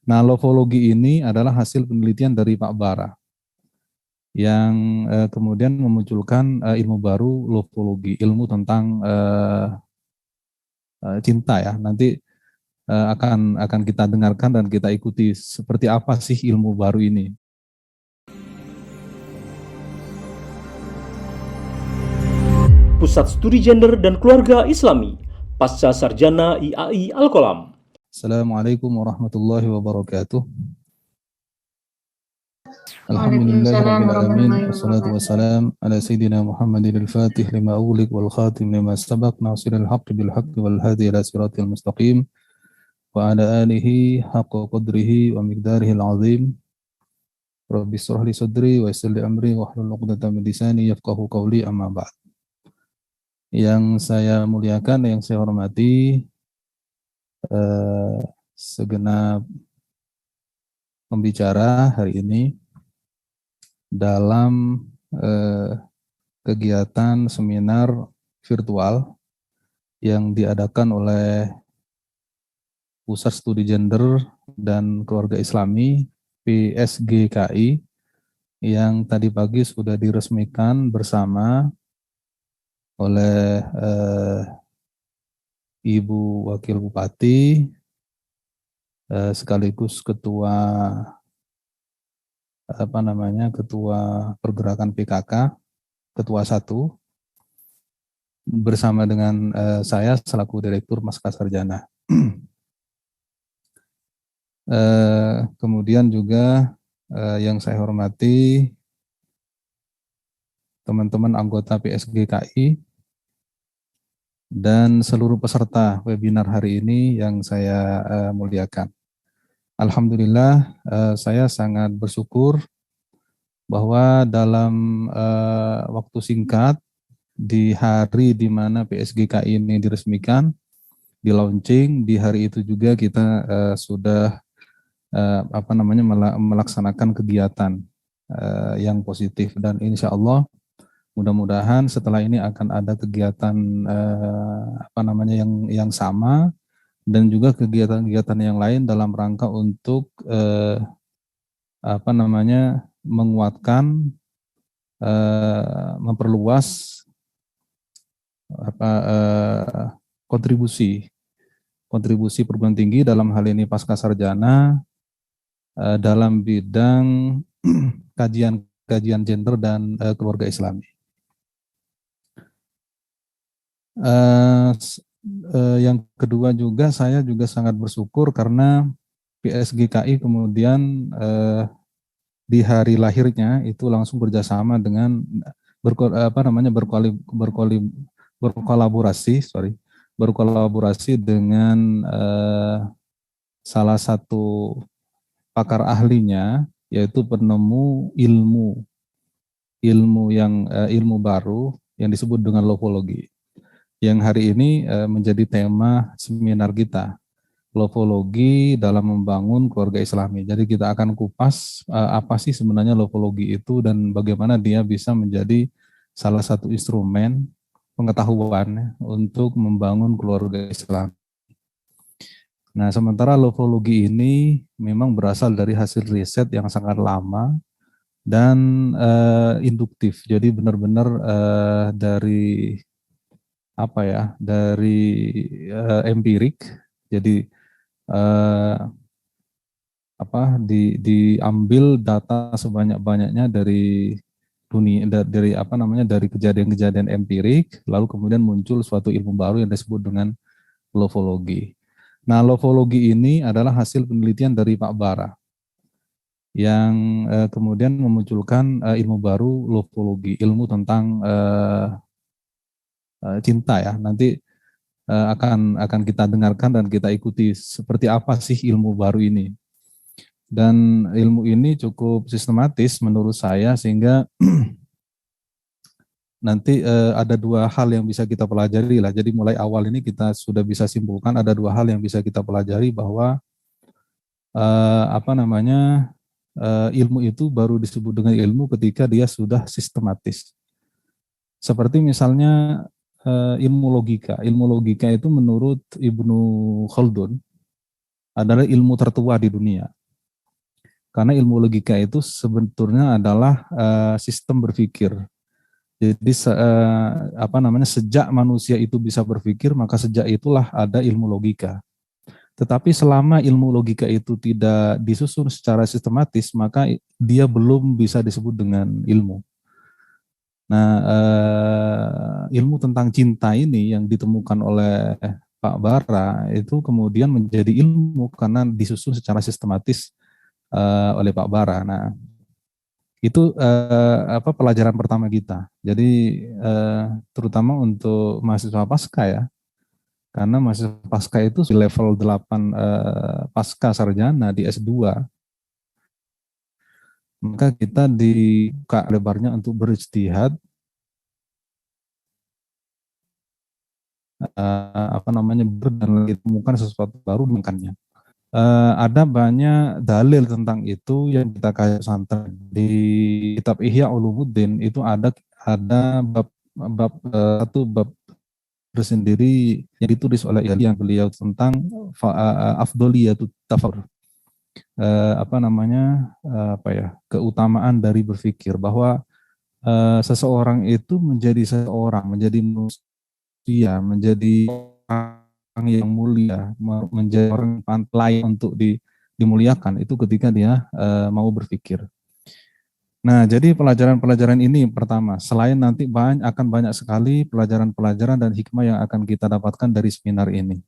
Nah, lofologi ini adalah hasil penelitian dari Pak Bara yang kemudian memunculkan ilmu baru, lofologi, ilmu tentang cinta ya. Nanti akan kita dengarkan dan kita ikuti seperti apa sih ilmu baru ini. Pusat Studi Gender dan Keluarga Islami, Pasca Sarjana IAI Al-Kolam. Assalamualaikum warahmatullahi wabarakatuh. Waalaikumsalam warahmatullahi Wassalatu wabarakatuh. wassalam ala sayyidina Muhammadin al-Fatih lima ulik wal khatim lima sabaq nasiril haqqi bil haqqi wal hadi ila siratil mustaqim wa ala alihi haqqa qadrihi wa miqdarihi al-azim. Rabbi shrah li sadri wa yassir li amri wa hlul 'uqdatam min lisani yafqahu qawli, amma ba'd. Yang saya muliakan, yang saya hormati segenap pembicara hari ini dalam kegiatan seminar virtual yang diadakan oleh Pusat Studi Gender dan Keluarga Islami PSGKI yang tadi pagi sudah diresmikan bersama oleh Ibu Wakil Bupati sekaligus ketua ketua pergerakan PKK, ketua 1, bersama dengan saya selaku Direktur Pasca Sarjana. Kemudian juga yang saya hormati teman-teman anggota PSGKI dan seluruh peserta webinar hari ini yang saya muliakan. Alhamdulillah, saya sangat bersyukur bahwa dalam waktu singkat di hari di mana PSGKI ini diresmikan, di launching, di hari itu juga kita sudah melaksanakan kegiatan yang positif, dan insya Allah mudah-mudahan setelah ini akan ada kegiatan yang sama dan juga kegiatan-kegiatan yang lain dalam rangka untuk menguatkan, memperluas kontribusi perguruan tinggi dalam hal ini pasca sarjana dalam bidang kajian gender dan keluarga Islami. Yang kedua juga saya juga sangat bersyukur karena PSGKI kemudian di hari lahirnya itu langsung berjasama dengan berkolaborasi dengan salah satu pakar ahlinya, yaitu penemu ilmu baru yang disebut dengan lofologi, yang hari ini menjadi tema seminar kita, lofologi dalam membangun keluarga Islami. Jadi kita akan kupas apa sih sebenarnya lofologi itu dan bagaimana dia bisa menjadi salah satu instrumen pengetahuan untuk membangun keluarga Islam. Nah, sementara lofologi ini memang berasal dari hasil riset yang sangat lama dan induktif. Jadi benar-benar dari empirik. Jadi diambil data sebanyak-banyaknya dari dunia, dari kejadian-kejadian empirik, lalu kemudian muncul suatu ilmu baru yang disebut dengan lofologi. Nah, lofologi ini adalah hasil penelitian dari Pak Bara yang kemudian memunculkan ilmu baru, lofologi, ilmu tentang cinta ya. Nanti akan kita dengarkan dan kita ikuti seperti apa sih ilmu baru ini. Dan ilmu ini cukup sistematis menurut saya, sehingga nanti ada dua hal yang bisa kita pelajari lah. Jadi mulai awal ini kita sudah bisa simpulkan ada dua hal yang bisa kita pelajari, bahwa ilmu itu baru disebut dengan ilmu ketika dia sudah sistematis. Seperti misalnya ilmu logika. Ilmu logika itu menurut Ibnu Khaldun adalah ilmu tertua di dunia. Karena ilmu logika itu sebetulnya adalah sistem berpikir. Jadi sejak manusia itu bisa berpikir, maka sejak itulah ada ilmu logika. Tetapi selama ilmu logika itu tidak disusun secara sistematis, maka dia belum bisa disebut dengan ilmu. Nah, ilmu tentang cinta ini yang ditemukan oleh Pak Bara itu kemudian menjadi ilmu karena disusun secara sistematis oleh Pak Bara. Nah, itu pelajaran pertama kita. Jadi terutama untuk mahasiswa pasca ya, karena mahasiswa pasca itu di level 8 pasca sarjana di S2, maka kita dibuka lebarnya untuk berijtihad, dan ditemukan sesuatu baru mengennya. Ada banyak dalil tentang itu yang kita kaji pesantren. Di kitab Ihya Ulumuddin itu ada satu bab tersendiri yang ditulis oleh yang beliau tentang afdoliyatut tafakkur. Keutamaan dari berpikir, bahwa seseorang itu menjadi seseorang, menjadi manusia, menjadi orang yang mulia, menjadi orang pantas untuk dimuliakan itu ketika dia mau berpikir. Nah, jadi pelajaran-pelajaran ini pertama, selain nanti akan banyak sekali pelajaran-pelajaran dan hikmah yang akan kita dapatkan dari seminar ini.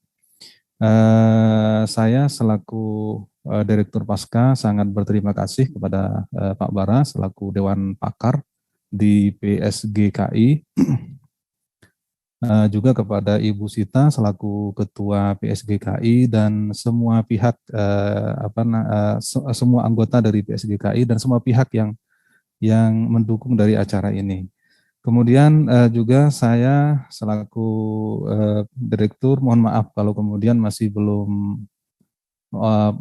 Saya selaku Direktur Pasca sangat berterima kasih kepada Pak Bara selaku Dewan Pakar di PSGKI, juga kepada Ibu Sita selaku Ketua PSGKI dan semua pihak, semua anggota dari PSGKI dan semua pihak yang mendukung dari acara ini. Kemudian juga saya selaku direktur, mohon maaf kalau kemudian masih belum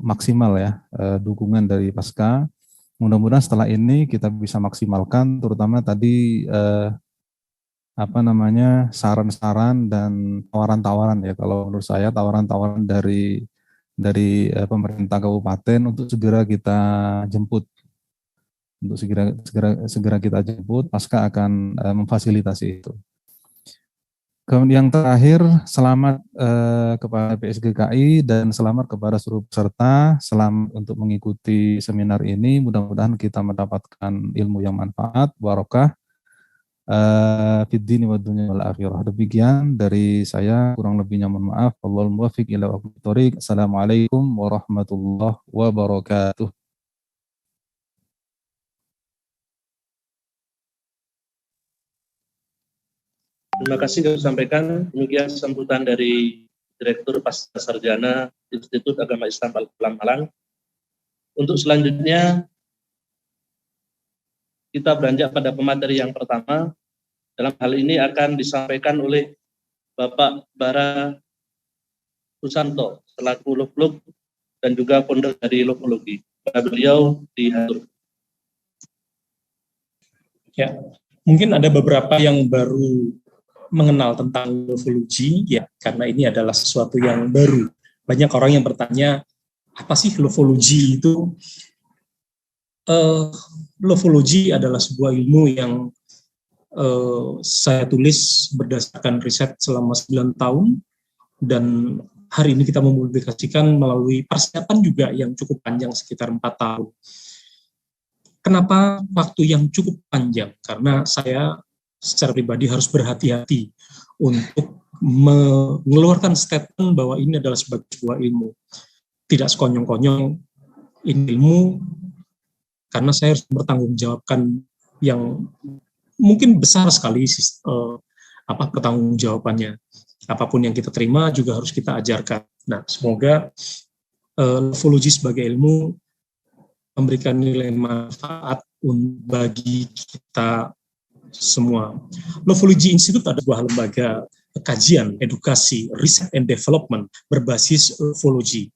maksimal ya dukungan dari Pasca. Mudah-mudahan setelah ini kita bisa maksimalkan, terutama tadi saran-saran dan tawaran-tawaran ya. Kalau menurut saya tawaran-tawaran dari pemerintah kabupaten untuk segera kita jemput. Untuk segera kita jemput, Pasca akan memfasilitasi itu. Kemudian yang terakhir, selamat kepada PSGKI dan selamat kepada seluruh peserta. Selamat untuk mengikuti seminar ini. Mudah-mudahan kita mendapatkan ilmu yang manfaat, barokah, fid dini wad dunya wal akhirah. Demikian dari saya, kurang lebihnya mohon maaf. Wallahul muwaffiq ila aqwamit thoriq. Assalamualaikum warahmatullahi wabarakatuh. Terima kasih kami sampaikan. Demikian sambutan dari Direktur Pasca Sarjana Institut Agama Islam Al-Qulam Malang. Untuk selanjutnya kita beranjak pada pemateri yang pertama. Dalam hal ini akan disampaikan oleh Bapak Bara Susanto selaku Loflog dan juga founder dari Lofologi. Beliau diatur. Ya, mungkin ada beberapa yang baru mengenal tentang lofologi ya, karena ini adalah sesuatu yang baru. Banyak orang yang bertanya, apa sih lofologi itu? Lofologi adalah sebuah ilmu yang saya tulis berdasarkan riset selama 9 tahun, dan hari ini kita mempublikasikan melalui persiapan juga yang cukup panjang, sekitar 4 tahun. Kenapa waktu yang cukup panjang? Karena saya secara pribadi harus berhati-hati untuk mengeluarkan statement bahwa ini adalah sebagai sebuah ilmu. Tidak sekonyong-konyong ini ilmu, karena saya harus bertanggungjawabkan yang mungkin besar sekali pertanggungjawabannya. Apapun yang kita terima juga harus kita ajarkan. Nah, semoga lofologi sebagai ilmu memberikan nilai manfaat bagi kita semua. Lofologi Institute adalah sebuah lembaga kajian, edukasi, riset and development berbasis lofologi.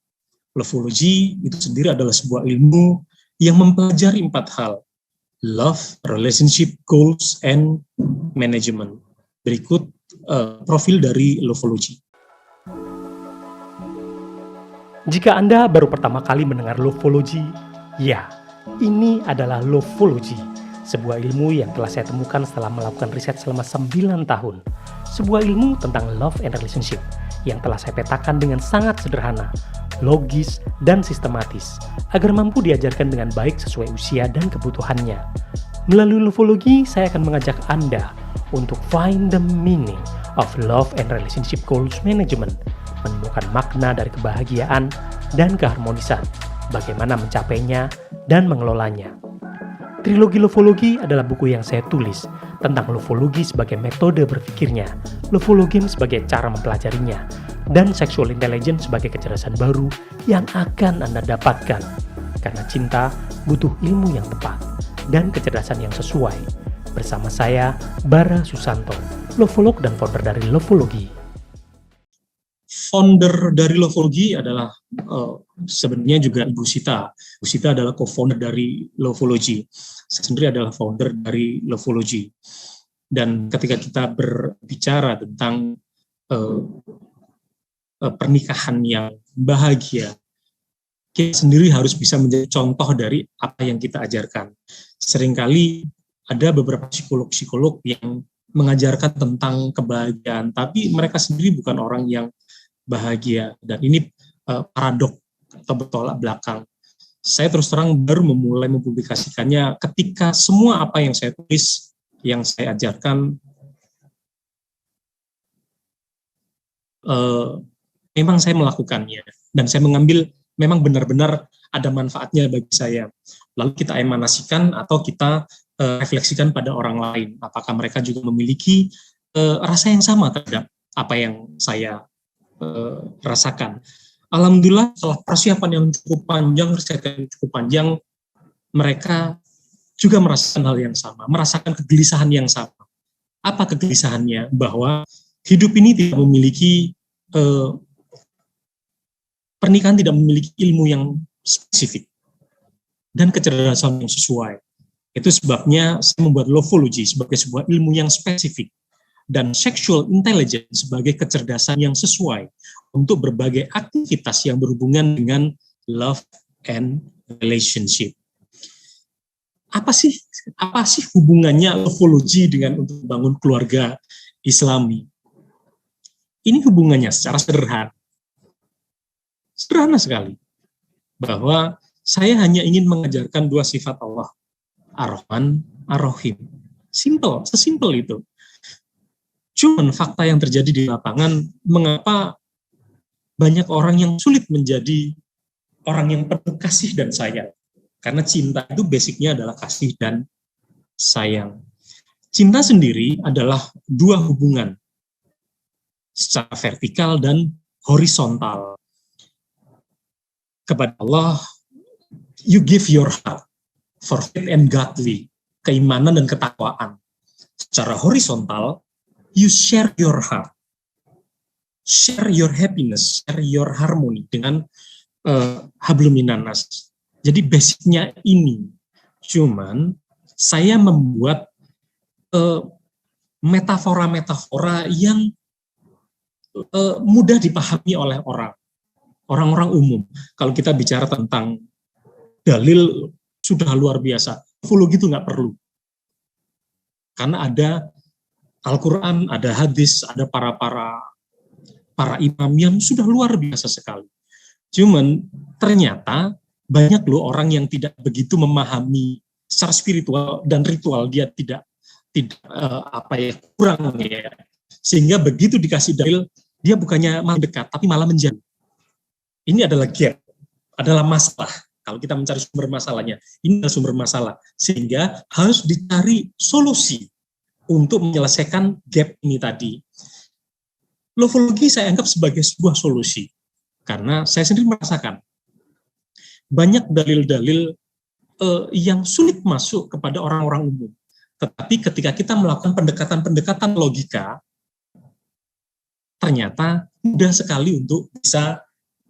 Lofologi itu sendiri adalah sebuah ilmu yang mempelajari 4 hal: love, relationship, goals, and management. Berikut profil dari lofologi. Jika Anda baru pertama kali mendengar Lofology, ya, ini adalah Lofology, sebuah ilmu yang telah saya temukan setelah melakukan riset selama 9 tahun. Sebuah ilmu tentang love and relationship yang telah saya petakan dengan sangat sederhana, logis, dan sistematis, agar mampu diajarkan dengan baik sesuai usia dan kebutuhannya. Melalui Lofology, saya akan mengajak Anda untuk find the meaning of love and relationship goals management, menemukan makna dari kebahagiaan dan keharmonisan, bagaimana mencapainya dan mengelolanya. Trilogi Lofology adalah buku yang saya tulis tentang lofologi sebagai metode berpikirnya, lofologi sebagai cara mempelajarinya, dan sexual intelligence sebagai kecerdasan baru yang akan Anda dapatkan. Karena cinta butuh ilmu yang tepat dan kecerdasan yang sesuai. Bersama saya, Bara Susanto, lofolog dan founder dari Lofology. Founder dari Lofology adalah sebenarnya juga Ibu Sita. Ibu Sita adalah co-founder dari Lofology. Saya sendiri adalah founder dari Lofology. Dan ketika kita berbicara tentang pernikahan yang bahagia, kita sendiri harus bisa menjadi contoh dari apa yang kita ajarkan. Seringkali ada beberapa psikolog-psikolog yang mengajarkan tentang kebahagiaan, tapi mereka sendiri bukan orang yang bahagia, dan ini paradok atau bertolak belakang. Saya terus terang baru memulai mempublikasikannya ketika semua apa yang saya tulis, yang saya ajarkan memang saya melakukannya, dan saya mengambil memang benar-benar ada manfaatnya bagi saya. Lalu kita emanasikan atau kita refleksikan pada orang lain, apakah mereka juga memiliki rasa yang sama terhadap apa yang saya rasakan. Alhamdulillah setelah persiapan yang cukup panjang, riset yang cukup panjang, mereka juga merasakan hal yang sama, merasakan kegelisahan yang sama. Apa kegelisahannya? Bahwa hidup ini tidak memiliki pernikahan tidak memiliki ilmu yang spesifik dan kecerdasan yang sesuai. Itu sebabnya saya membuat Lofology sebagai sebuah ilmu yang spesifik dan sexual intelligence sebagai kecerdasan yang sesuai untuk berbagai aktivitas yang berhubungan dengan love and relationship. Apa sih hubungannya Lofology dengan untuk membangun keluarga Islami? Ini hubungannya secara sederhana sekali, bahwa saya hanya ingin mengajarkan dua sifat Allah, Ar-Rahman, Ar-Rahim. Simple, sesimpel itu. Cuman fakta yang terjadi di lapangan, mengapa banyak orang yang sulit menjadi orang yang penuh kasih dan sayang. Karena cinta itu basicnya adalah kasih dan sayang. Cinta sendiri adalah dua hubungan, secara vertikal dan horizontal. Kepada Allah, you give your heart for faith and godly, keimanan dan ketakwaan. Secara horizontal, you share your heart, share your happiness, share your harmony dengan hablum minannas. Jadi basicnya ini. Cuman saya membuat metafora-metafora yang mudah dipahami oleh orang-orang umum. Kalau kita bicara tentang dalil sudah luar biasa. Lofology itu nggak perlu. Karena ada Al-Quran, ada hadis, ada para imam yang sudah luar biasa sekali. Cuman ternyata banyak loh orang yang tidak begitu memahami secara spiritual dan ritual, dia tidak kurang ya. Sehingga begitu dikasih dalil, dia bukannya malah dekat, tapi malah menjauh. Ini adalah gap, adalah masalah. Kalau kita mencari sumber masalahnya, ini adalah sumber masalah. Sehingga harus dicari solusi untuk menyelesaikan gap ini tadi. Lofology saya anggap sebagai sebuah solusi. Karena saya sendiri merasakan banyak dalil-dalil yang sulit masuk kepada orang-orang umum. Tetapi ketika kita melakukan pendekatan-pendekatan logika, ternyata mudah sekali untuk bisa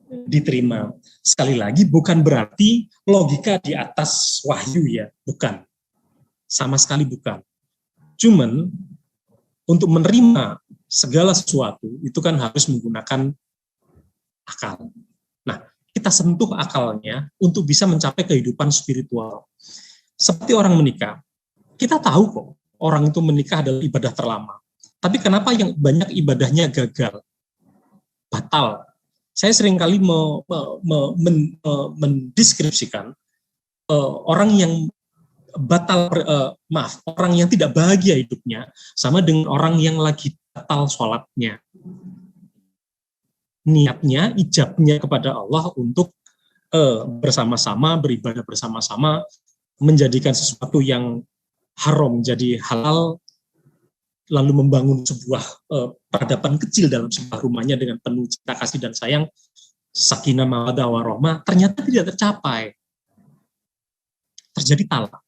diterima. Sekali lagi, bukan berarti logika di atas wahyu ya, bukan. Sama sekali bukan. Cuman, untuk menerima segala sesuatu, itu kan harus menggunakan akal. Nah, kita sentuh akalnya untuk bisa mencapai kehidupan spiritual. Seperti orang menikah, kita tahu kok orang itu menikah adalah ibadah terlama. Tapi kenapa yang banyak ibadahnya gagal, batal? Saya seringkali mendeskripsikan orang yang batal, orang yang tidak bahagia hidupnya sama dengan orang yang lagi batal sholatnya. Niatnya, ijabnya kepada Allah untuk bersama-sama, beribadah bersama-sama, menjadikan sesuatu yang haram menjadi halal, lalu membangun sebuah peradaban kecil dalam sebuah rumahnya dengan penuh cinta kasih dan sayang, sakinah mawaddah warahmah, ternyata tidak tercapai. Terjadi talak.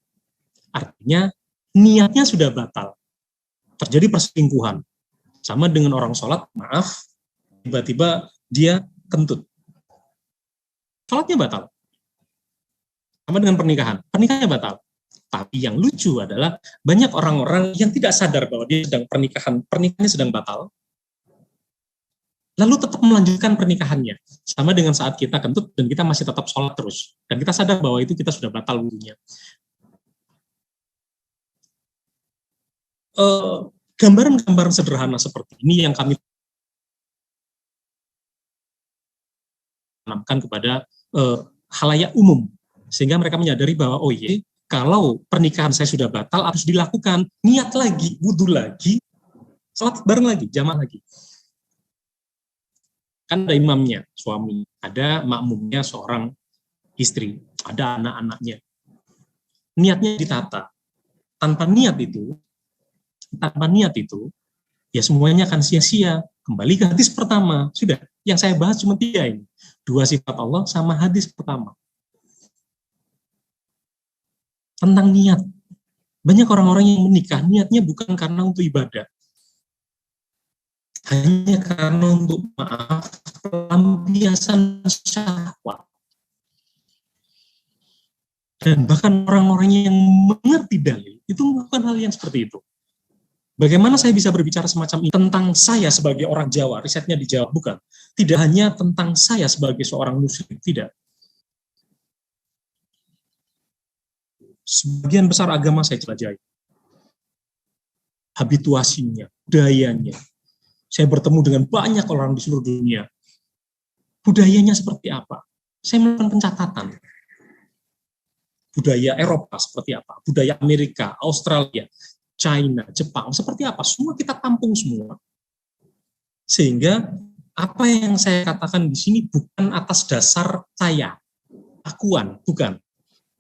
Artinya niatnya sudah batal. Terjadi perselingkuhan. Sama dengan orang sholat, maaf, tiba-tiba dia kentut. Sholatnya batal. Sama dengan pernikahannya batal. Tapi yang lucu adalah banyak orang-orang yang tidak sadar bahwa dia sedang pernikahannya sedang batal, lalu tetap melanjutkan pernikahannya. Sama dengan saat kita kentut dan kita masih tetap sholat terus. Dan kita sadar bahwa itu kita sudah batal wudunya. Gambaran-gambaran sederhana seperti ini yang kami tanamkan kepada khalayak umum, sehingga mereka menyadari bahwa oh iya, kalau pernikahan saya sudah batal harus dilakukan, niat lagi, wudhu lagi, sholat bareng lagi, jamaah lagi. Kan ada imamnya, suami, ada makmumnya seorang istri, ada anak-anaknya. Niatnya ditata. Tanpa niat itu, ya semuanya akan sia-sia. Kembali ke hadis pertama, sudah. Yang saya bahas cuma 3 ini. 2 sifat Allah sama hadis pertama. Tentang niat. Banyak orang-orang yang menikah, niatnya bukan karena untuk ibadah. Hanya karena untuk pelampiasan syahwat. Dan bahkan orang-orang yang mengerti dalil, itu melakukan hal yang seperti itu. Bagaimana saya bisa berbicara semacam ini tentang saya sebagai orang Jawa, risetnya di Jawa, bukan. Tidak hanya tentang saya sebagai seorang muslim, tidak. Sebagian besar agama saya jelajahi. Habituasinya, budayanya. Saya bertemu dengan banyak orang di seluruh dunia. Budayanya seperti apa? Saya melakukan pencatatan. Budaya Eropa seperti apa? Budaya Amerika, Australia, China, Jepang, seperti apa? Semua kita tampung semua. Sehingga apa yang saya katakan di sini bukan atas dasar saya, akuan, bukan.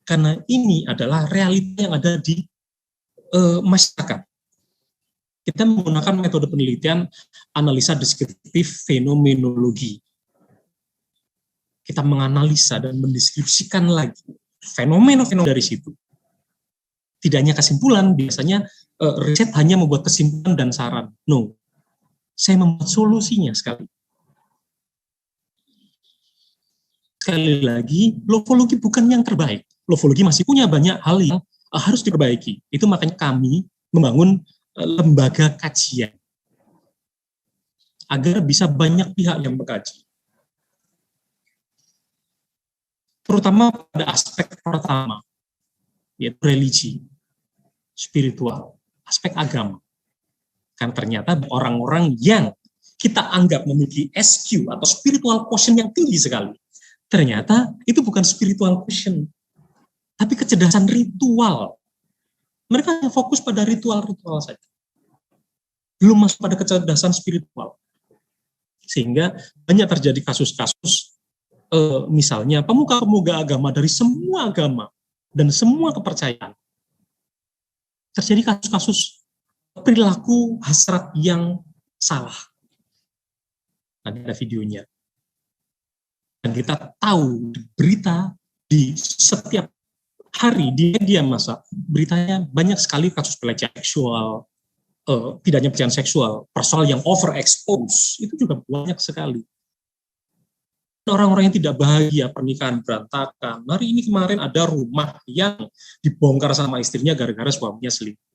Karena ini adalah realita yang ada di masyarakat. Kita menggunakan metode penelitian analisa deskriptif fenomenologi. Kita menganalisa dan mendeskripsikan lagi fenomena-fenomena dari situ. Tidak hanya kesimpulan, biasanya riset hanya membuat kesimpulan dan saran. No, saya membuat solusinya sekali. Sekali lagi, lofologi bukan yang terbaik. Lofologi masih punya banyak hal yang harus diperbaiki. Itu makanya kami membangun lembaga kajian. Agar bisa banyak pihak yang mengkaji. Terutama pada aspek pertama, yaitu religi, spiritual, aspek agama. Karena ternyata orang-orang yang kita anggap memiliki SQ atau spiritual quotient yang tinggi sekali, ternyata itu bukan spiritual quotient, tapi kecerdasan ritual. Mereka hanya fokus pada ritual-ritual saja. Belum masuk pada kecerdasan spiritual. Sehingga banyak terjadi kasus-kasus, misalnya pemuka-pemuka agama dari semua agama dan semua kepercayaan. Terjadi kasus-kasus perilaku hasrat yang salah. Nanti ada videonya. Dan kita tahu berita di setiap hari di media massa, beritanya banyak sekali kasus pelecehan seksual, tidak hanya pelecehan seksual, persoalan yang overexpose, itu juga banyak sekali. Orang-orang yang tidak bahagia, pernikahan berantakan. Hari ini kemarin ada rumah yang dibongkar sama istrinya gara-gara suaminya selingkuh.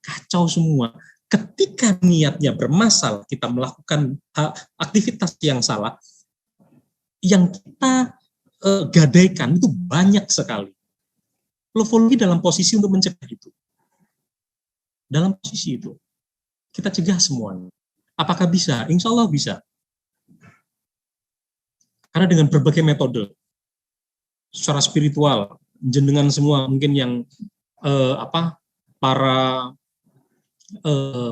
Kacau semua. Ketika niatnya bermasalah, kita melakukan aktivitas yang salah, yang kita gadaikan itu banyak sekali. Lofologi dalam posisi untuk mencegah itu. Dalam posisi itu. Kita cegah semuanya. Apakah bisa? Insya Allah bisa. Karena dengan berbagai metode, secara spiritual, jenengan semua mungkin yang para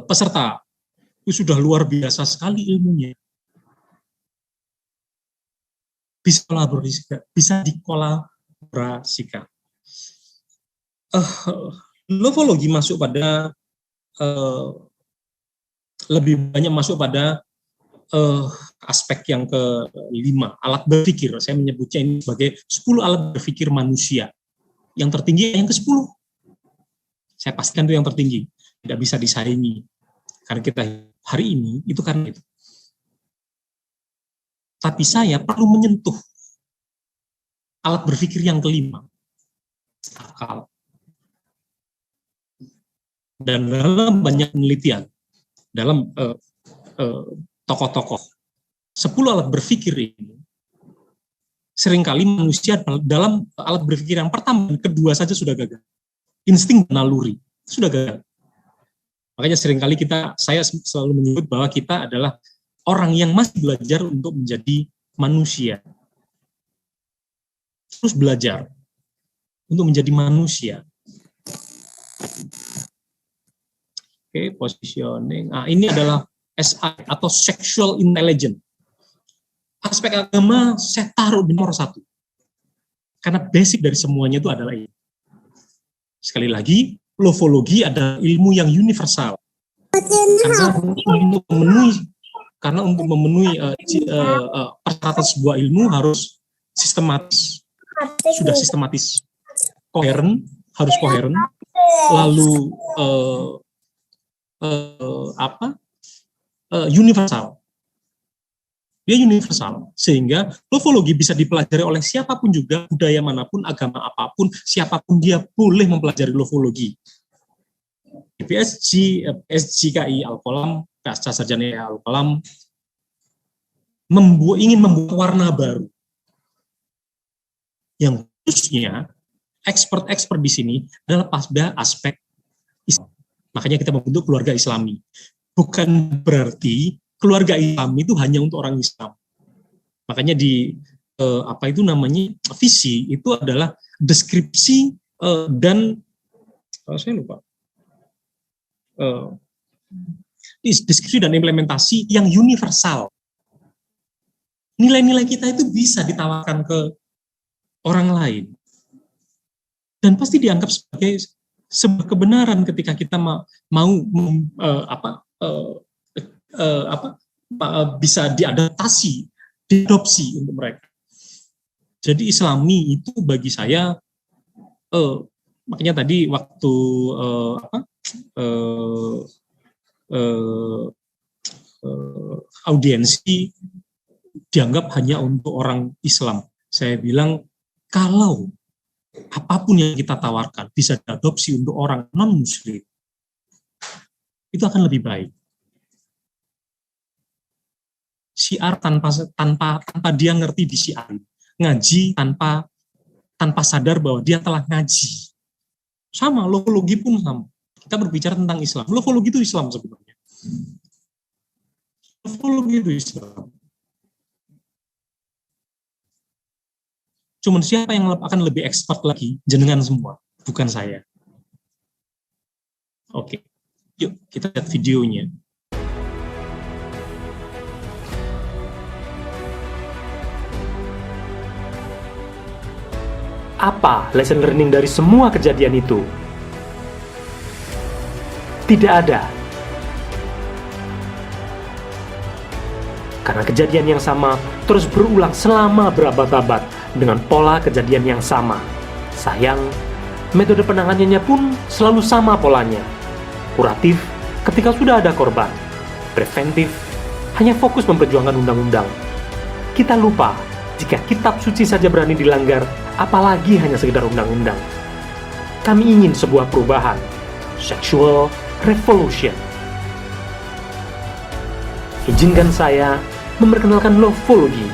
peserta itu sudah luar biasa sekali ilmunya. Bisa dikolaborasikan. Lofologi masuk pada lebih banyak masuk pada aspek yang kelima, alat berpikir. Saya menyebutnya ini sebagai 10 alat berpikir manusia. Yang tertinggi yang ke-10. Saya pastikan itu yang tertinggi, tidak bisa disaingi. Karena kita hari ini itu karena itu. Tapi saya perlu menyentuh alat berpikir yang kelima, akal. Dan dalam banyak penelitian, dalam tokoh-tokoh, 10 alat berpikir ini, seringkali manusia dalam alat berpikir yang pertama dan kedua saja sudah gagal. Insting dan naluri, sudah gagal. Makanya seringkali saya selalu menyebut bahwa kita adalah orang yang masih belajar untuk menjadi manusia. Terus belajar untuk menjadi manusia. Oke, positioning. Ini adalah SI atau sexual intelligence. Aspek agama saya taruh di nomor 1. Karena basic dari semuanya itu adalah ini. Sekali lagi, lofologi adalah ilmu yang universal. Karena untuk memenuhi persyaratan sebuah ilmu harus sistematis. Sudah sistematis. Koheren, harus koheren. Lalu universal. Dia universal, sehingga lofologi bisa dipelajari oleh siapapun juga, budaya manapun, agama apapun, siapapun dia boleh mempelajari lofologi. PSG, SJKI Al-Qalam, Pasca Sarjana Al-Qalam, ingin membuat warna baru. Yang khususnya, expert di sini adalah pada aspek Islam. Makanya kita membentuk keluarga Islami. Bukan berarti keluarga Islam itu hanya untuk orang Islam. Makanya di visi itu adalah deskripsi dan saya lupa. Deskripsi dan implementasi yang universal. Nilai-nilai kita itu bisa ditawarkan ke orang lain. Dan pasti dianggap sebagai sebuah kebenaran ketika kita mau bisa diadaptasi, diadopsi untuk mereka. Jadi Islami itu bagi saya, makanya tadi waktu audiensi dianggap hanya untuk orang Islam. Saya bilang kalau apapun yang kita tawarkan bisa diadopsi untuk orang non-Muslim, itu akan lebih baik. Syiar tanpa dia ngerti di syiar, ngaji tanpa sadar bahwa dia telah ngaji. Sama, lofologi pun sama. Kita berbicara tentang Islam. Lofologi itu Islam sebenarnya. Lofologi itu Islam. Cuman siapa yang akan lebih expert lagi? Jenengan semua, bukan saya. Oke, yuk kita lihat videonya. Apa lesson learning dari semua kejadian itu? Tidak ada. Karena kejadian yang sama terus berulang selama berabad-abad dengan pola kejadian yang sama. Sayang, metode penanganannya pun selalu sama polanya. Kuratif ketika sudah ada korban. Preventif hanya fokus memperjuangkan undang-undang. Kita lupa jika kitab suci saja berani dilanggar, apalagi hanya sekedar undang-undang. Kami ingin sebuah perubahan, sexual revolution. Izinkan saya memperkenalkan lofologi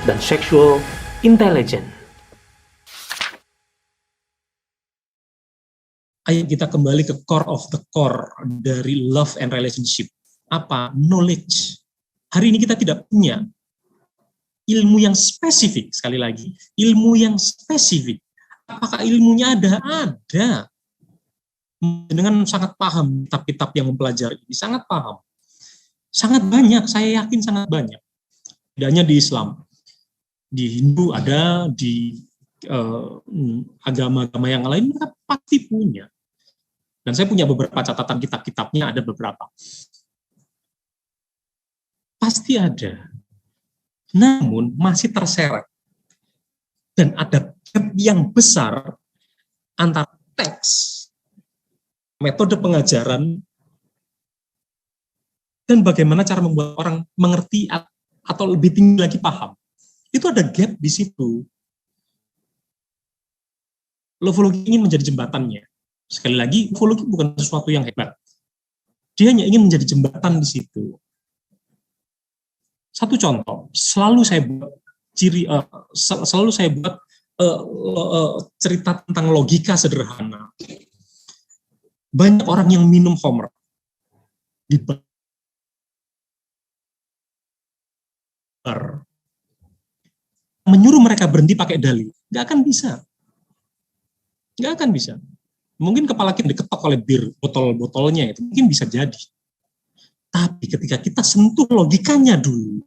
dan sexual intelligence. ayo kita kembali ke core of the core dari love and relationship. Apa? Knowledge. Hari ini kita tidak punya ilmu yang spesifik, sekali lagi, ilmu yang spesifik. Apakah ilmunya ada? Ada. Dengan sangat paham kitab-kitab yang mempelajari ini, sangat paham. Sangat banyak, saya yakin sangat banyak. Tidak hanya di Islam. Di Hindu ada, di agama-agama yang lain mereka pasti punya. Dan saya punya beberapa catatan kitab-kitabnya, ada beberapa. Pasti ada. Namun masih terseret. Dan ada gap yang besar antara teks, metode pengajaran, dan bagaimana cara membuat orang mengerti atau lebih tinggi lagi paham. Itu ada gap di situ. Lofologi ingin menjadi jembatannya. Sekali lagi, lofologi bukan sesuatu yang hebat. Dia hanya ingin menjadi jembatan di situ. Satu contoh, selalu saya buat cerita tentang logika sederhana. Banyak orang yang minum Homer di bar, menyuruh mereka berhenti pakai dalih, nggak akan bisa. Nggak akan bisa. Mungkin kepala kita diketok oleh bir, botol-botolnya itu mungkin bisa jadi. Tapi ketika kita sentuh logikanya dulu,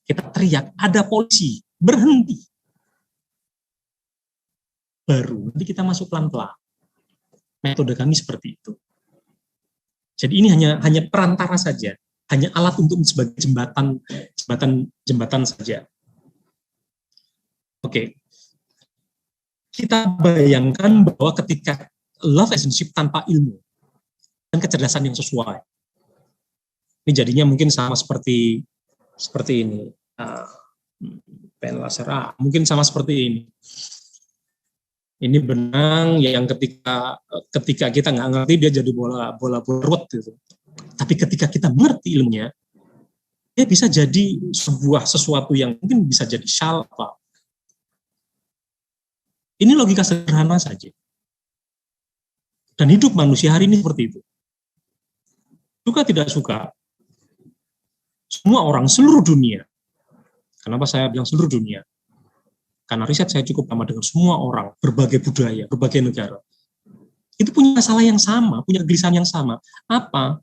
kita teriak, ada polisi, berhenti. Baru nanti kita masuk pelan-pelan. Metode kami seperti itu. Jadi ini hanya perantara saja, hanya alat untuk sebagai jembatan saja. Oke. Kita bayangkan bahwa ketika love relationship tanpa ilmu dan kecerdasan yang sesuai, ini jadinya mungkin sama seperti ini. Pen laser mungkin sama seperti ini. Ini benang yang ketika kita nggak ngerti dia jadi bola ruwet gitu. Tapi ketika kita mengerti ilmunya, dia bisa jadi sesuatu yang mungkin bisa jadi syal apa. Ini logika sederhana saja. Dan hidup manusia hari ini seperti itu. Suka tidak suka, semua orang seluruh dunia. Kenapa saya bilang seluruh dunia? Karena riset saya cukup lama dengan semua orang, berbagai budaya, berbagai negara. Itu punya masalah yang sama, punya kegelisahan yang sama. Apa?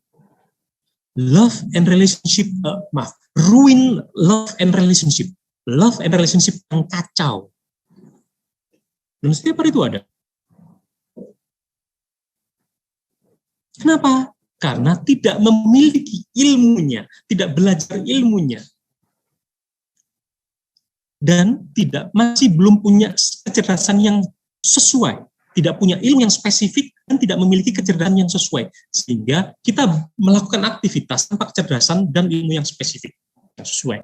Love and relationship, ruin love and relationship. Love and relationship yang kacau. Dan setiap hari itu ada. Kenapa? Karena tidak memiliki ilmunya, tidak belajar ilmunya. Dan masih belum punya kecerdasan yang sesuai, tidak punya ilmu yang spesifik dan tidak memiliki kecerdasan yang sesuai, sehingga kita melakukan aktivitas tanpa kecerdasan dan ilmu yang spesifik yang sesuai.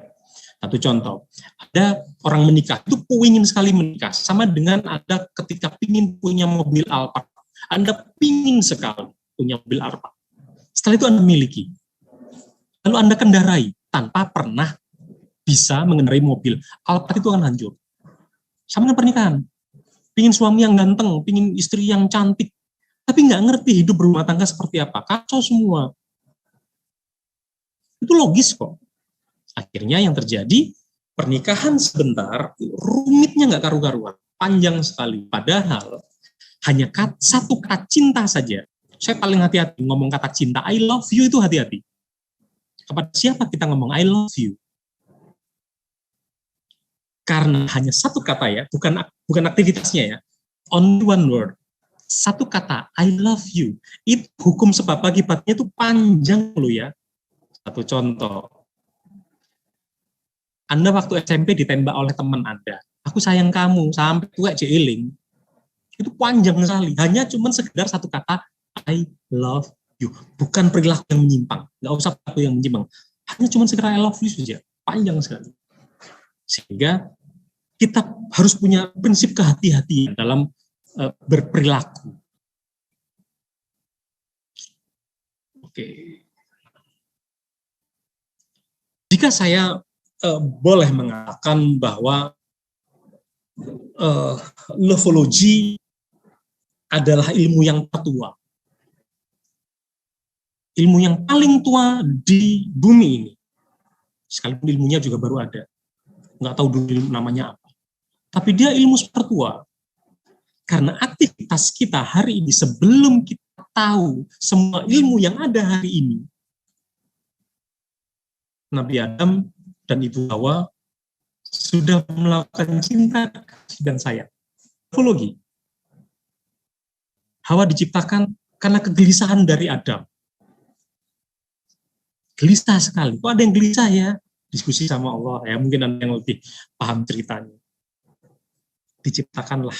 Satu contoh, ada orang menikah itu pingin sekali menikah, sama dengan ada ketika pingin punya mobil Alphard. Anda pingin sekali punya mobil Alphard. Setelah itu Anda miliki, lalu Anda kendarai tanpa pernah bisa mengendarai mobil, Alphard itu akan hancur. Sama dengan pernikahan. Pingin suami yang ganteng, pingin istri yang cantik, tapi nggak ngerti hidup berumah tangga seperti apa. Kacau semua. Itu logis kok. Akhirnya yang terjadi, pernikahan sebentar, rumitnya nggak karu-karuan, panjang sekali. Padahal hanya satu kata cinta saja. Saya paling hati-hati ngomong kata cinta, I love you itu hati-hati. Kepada siapa kita ngomong I love you? Karena hanya satu kata ya, bukan aktivitasnya ya. Only one word. Satu kata, I love you. Itu hukum sebab akibatnya itu panjang loh ya. Satu contoh. Anda waktu SMP ditembak oleh teman Anda. Aku sayang kamu, sampai tua jeeling. Itu panjang sekali. Hanya cuma sekedar satu kata, I love you. Bukan perilaku yang menyimpang. Nggak usah perilaku yang menyimpang. Hanya cuma sekedar I love you saja. Panjang sekali. Sehingga kita harus punya prinsip kehati-hatian dalam berperilaku. Oke. Jika saya boleh mengatakan bahwa lofologi adalah ilmu yang tertua. Ilmu yang paling tua di bumi ini. Sekalipun ilmunya juga baru ada. Nggak tahu dulu namanya apa. Tapi dia ilmu tertua. Karena aktivitas kita hari ini sebelum kita tahu semua ilmu yang ada hari ini, Nabi Adam dan Ibu Hawa sudah melakukan cinta dan sayang. Morfologi. Hawa diciptakan karena kegelisahan dari Adam. Gelisah sekali. Kok ada yang gelisah ya? Diskusi sama Allah. Ya mungkin ada yang lebih paham ceritanya. Diciptakanlah.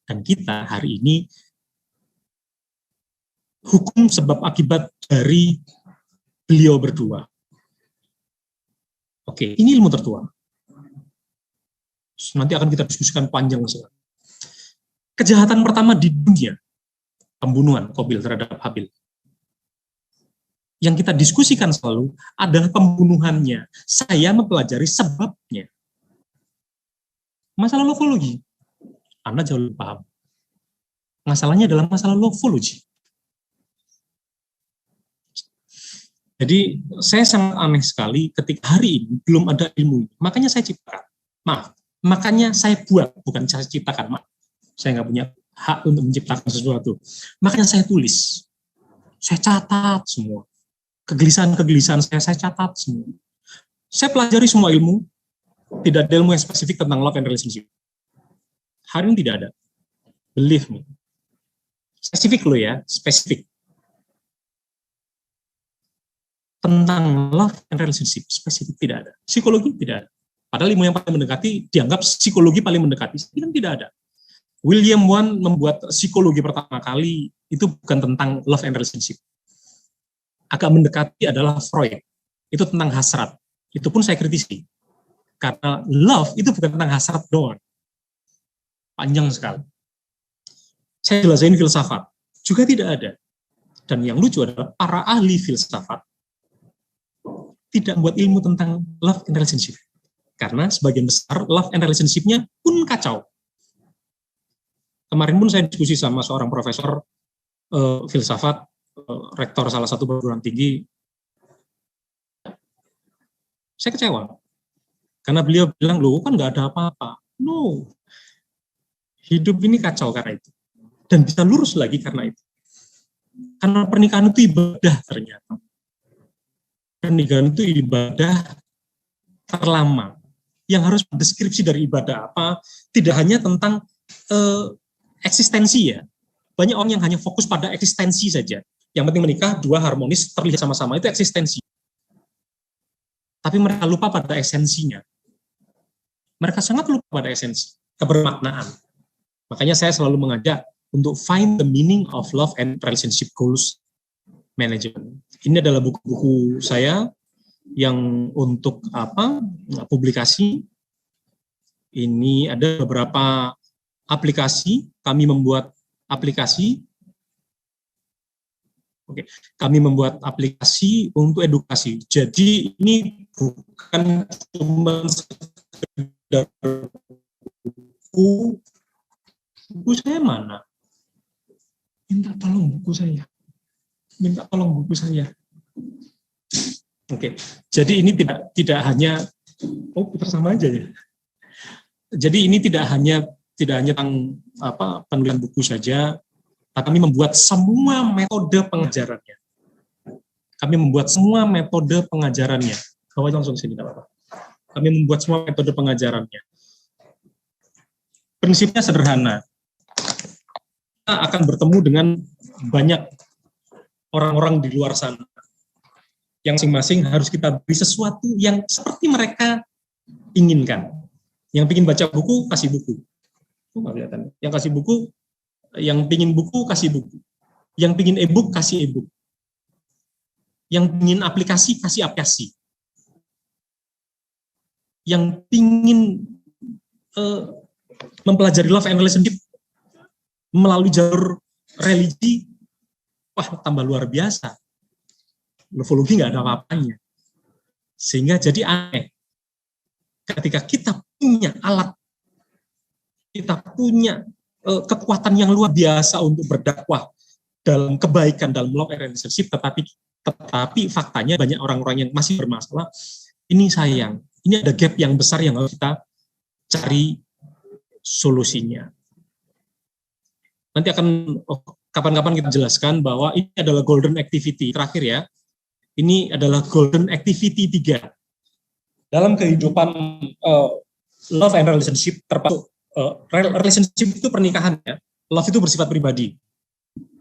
Dan kita hari ini hukum sebab akibat dari beliau berdua. Oke, ini ilmu tertua. Nanti akan kita diskusikan panjang sekali. Kejahatan pertama di dunia, pembunuhan Qabil terhadap Habil. Yang kita diskusikan selalu adalah pembunuhannya. Saya mempelajari sebabnya. Masalah lofologi, Anda jauh lebih paham. Masalahnya adalah masalah lofologi. Jadi saya sangat aneh sekali ketika hari ini belum ada ilmu ini. Makanya saya ciptakan. Makanya saya buat, bukan saya ciptakan. Saya nggak punya hak untuk menciptakan sesuatu. Makanya saya tulis. Saya catat semua. Kegelisahan-kegelisahan saya catat semua. Saya pelajari semua ilmu. Tidak ada ilmu yang spesifik tentang love and relationship. Hari ini tidak ada. Believe me. Spesifik loh ya, spesifik. Tentang love and relationship, spesifik tidak ada. Psikologi tidak ada. Padahal ilmu yang paling mendekati, dianggap psikologi paling mendekati. Itu tidak ada. William Wundt membuat psikologi pertama kali, itu bukan tentang love and relationship. Agak mendekati adalah Freud. Itu tentang hasrat. Itu pun saya kritisi. Karena love itu bukan tentang hasrat doang. Panjang sekali. Saya jelasin filsafat. Juga tidak ada. Dan yang lucu adalah para ahli filsafat tidak membuat ilmu tentang love and relationship. Karena sebagian besar love and relationship-nya pun kacau. Kemarin pun saya diskusi sama seorang profesor filsafat, rektor salah satu perguruan tinggi. Saya kecewa. Karena beliau bilang, loh kan nggak ada apa-apa. No. Hidup ini kacau karena itu. Dan bisa lurus lagi karena itu. Karena pernikahan itu ibadah ternyata. Pernikahan itu ibadah terlama. Yang harus deskripsi dari ibadah apa, tidak hanya tentang eksistensi ya. Banyak orang yang hanya fokus pada eksistensi saja. Yang penting menikah, dua harmonis, terlihat sama-sama, itu eksistensi. Tapi mereka lupa pada esensinya. Mereka sangat lupa pada esensi, kebermaknaan. Makanya saya selalu mengajak untuk find the meaning of love and relationship goals management. Ini adalah buku-buku saya yang untuk publikasi. Ini ada beberapa aplikasi, kami membuat aplikasi. Oke, kami membuat aplikasi untuk edukasi. Jadi ini bukan cuma sekedar buku. Buku saya mana? Minta tolong buku saya. Minta tolong buku saya. Oke, jadi ini tidak hanya bersama aja ya. Jadi ini tidak hanya tentang penulisan buku saja, tapi kami membuat semua metode pengajarannya. Kami membuat semua metode pengajarannya. Bawa langsung sini, tidak apa-apa. Kami membuat semua metode pengajarannya. Prinsipnya sederhana. Kita akan bertemu dengan banyak orang-orang di luar sana. Yang masing-masing harus kita beri sesuatu yang seperti mereka inginkan. Yang ingin baca buku, kasih buku. Yang kasih buku, yang ingin buku, kasih buku. Yang ingin e-book, kasih e-book. Yang ingin aplikasi, kasih aplikasi. Yang ingin mempelajari love and relationship melalui jalur religi, wah tambah luar biasa. Lofologi nggak ada apa-apanya. Sehingga jadi aneh. Ketika kita punya alat, kita punya kekuatan yang luar biasa untuk berdakwah dalam kebaikan, dalam love and relationship, tetapi faktanya banyak orang-orang yang masih bermasalah. Ini sayang, ini ada gap yang besar yang harus kita cari solusinya. Nanti akan kapan-kapan kita jelaskan bahwa ini adalah golden activity terakhir ya. Ini adalah golden activity 3 dalam kehidupan love and relationship, termasuk relationship itu pernikahan ya. Love itu bersifat pribadi.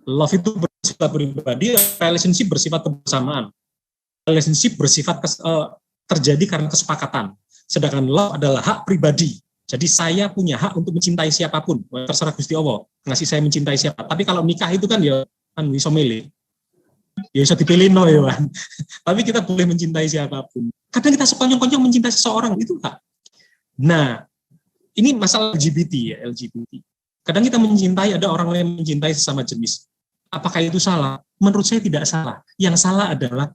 Love itu bersifat pribadi, relationship bersifat kebersamaan. Relationship bersifat terjadi karena kesepakatan. Sedangkan love adalah hak pribadi. Jadi saya punya hak untuk mencintai siapapun. Terserah Gusti Allah ngasih saya mencintai siapa. Tapi kalau nikah itu kan ya kan bisa milih. Ya bisa dipilih no ya kan. Tapi kita boleh mencintai siapapun. Kadang kita sekonyong-konyong mencintai seseorang itu hak. Nah, ini masalah LGBT ya, LGBT. Kadang kita mencintai, ada orang lain mencintai sesama jenis. Apakah itu salah? Menurut saya tidak salah. Yang salah adalah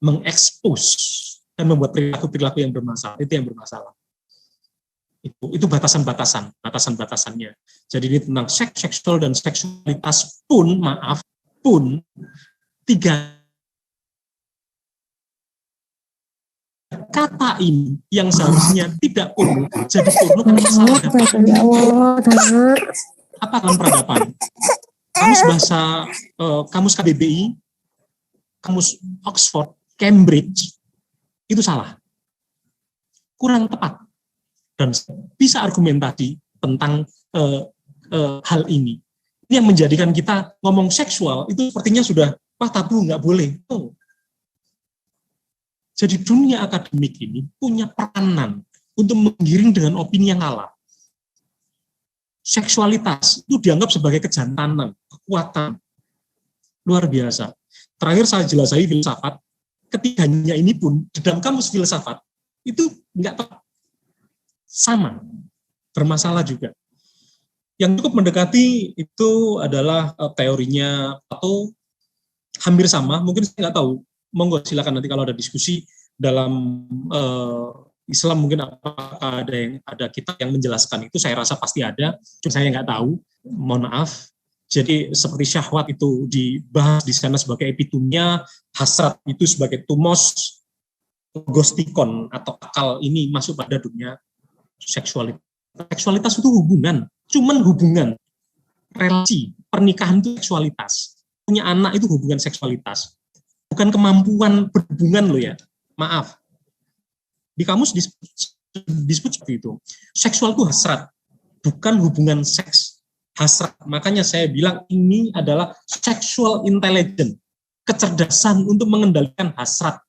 mengekspos dan membuat perilaku-perilaku yang bermasalah. Itu yang bermasalah. Itu batasan-batasannya. Jadi ini tentang seks, seksual, dan seksualitas pun, pun 3 kata ini yang seharusnya tidak porno jadi porno karena kesalahan. Apa dalam peradaban? Kamus bahasa, kamus KBBI, kamus Oxford, Cambridge, itu salah. Kurang tepat. Dan bisa argumentasi tentang hal ini. Ini yang menjadikan kita ngomong seksual, itu sepertinya sudah, wah tabu, nggak boleh. Oh. Jadi dunia akademik ini punya peranan untuk menggiring dengan opini yang salah. Seksualitas itu dianggap sebagai kejantanan, kekuatan. Luar biasa. Terakhir saya jelaskan filsafat, ketiganya ini pun di dalam kamus filsafat itu nggak tepat. Sama, bermasalah juga. Yang cukup mendekati itu adalah teorinya atau hampir sama, mungkin saya nggak tahu. Monggo silakan nanti kalau ada diskusi dalam Islam mungkin apakah ada kitab yang menjelaskan itu, saya rasa pasti ada, cuma saya nggak tahu, mohon maaf. Jadi seperti syahwat itu dibahas di sana sebagai epitumia, hasrat itu sebagai tumos, gostikon atau akal ini masuk pada dunia seksualitas. Seksualitas itu hubungan, cuman hubungan, relasi, pernikahan itu seksualitas, punya anak itu hubungan seksualitas. Bukan kemampuan berhubungan loh ya, maaf. Di kamus disebut seperti itu. Seksual itu hasrat, bukan hubungan seks, hasrat. Makanya saya bilang ini adalah sexual intelligence, kecerdasan untuk mengendalikan hasrat.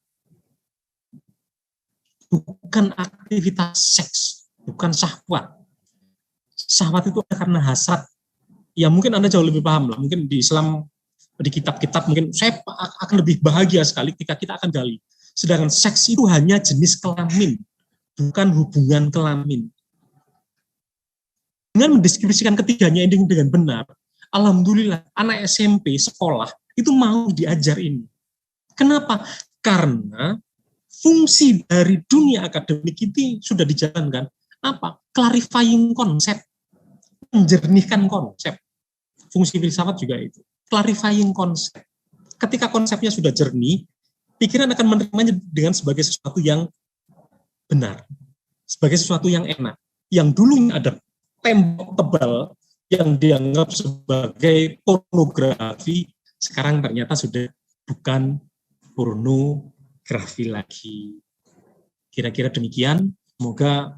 Bukan aktivitas seks, bukan syahwat. Syahwat itu karena hasrat. Ya mungkin Anda jauh lebih paham lah, mungkin di Islam di kitab-kitab mungkin saya akan lebih bahagia sekali ketika kita akan gali. Sedangkan seks itu hanya jenis kelamin, bukan hubungan kelamin. Dengan mendeskripsikan ketiganya ini dengan benar, alhamdulillah anak SMP sekolah itu mau diajar ini. Kenapa? Karena fungsi dari dunia akademik ini sudah dijalankan. Apa? Clarifying konsep, menjernihkan konsep. Fungsi filsafat juga itu. Clarifying konsep. Ketika konsepnya sudah jernih, pikiran akan menerimanya dengan sebagai sesuatu yang benar, sebagai sesuatu yang enak. Yang dulunya ada tembok tebal yang dianggap sebagai pornografi, sekarang ternyata sudah bukan pornografi lagi. Kira-kira demikian. Semoga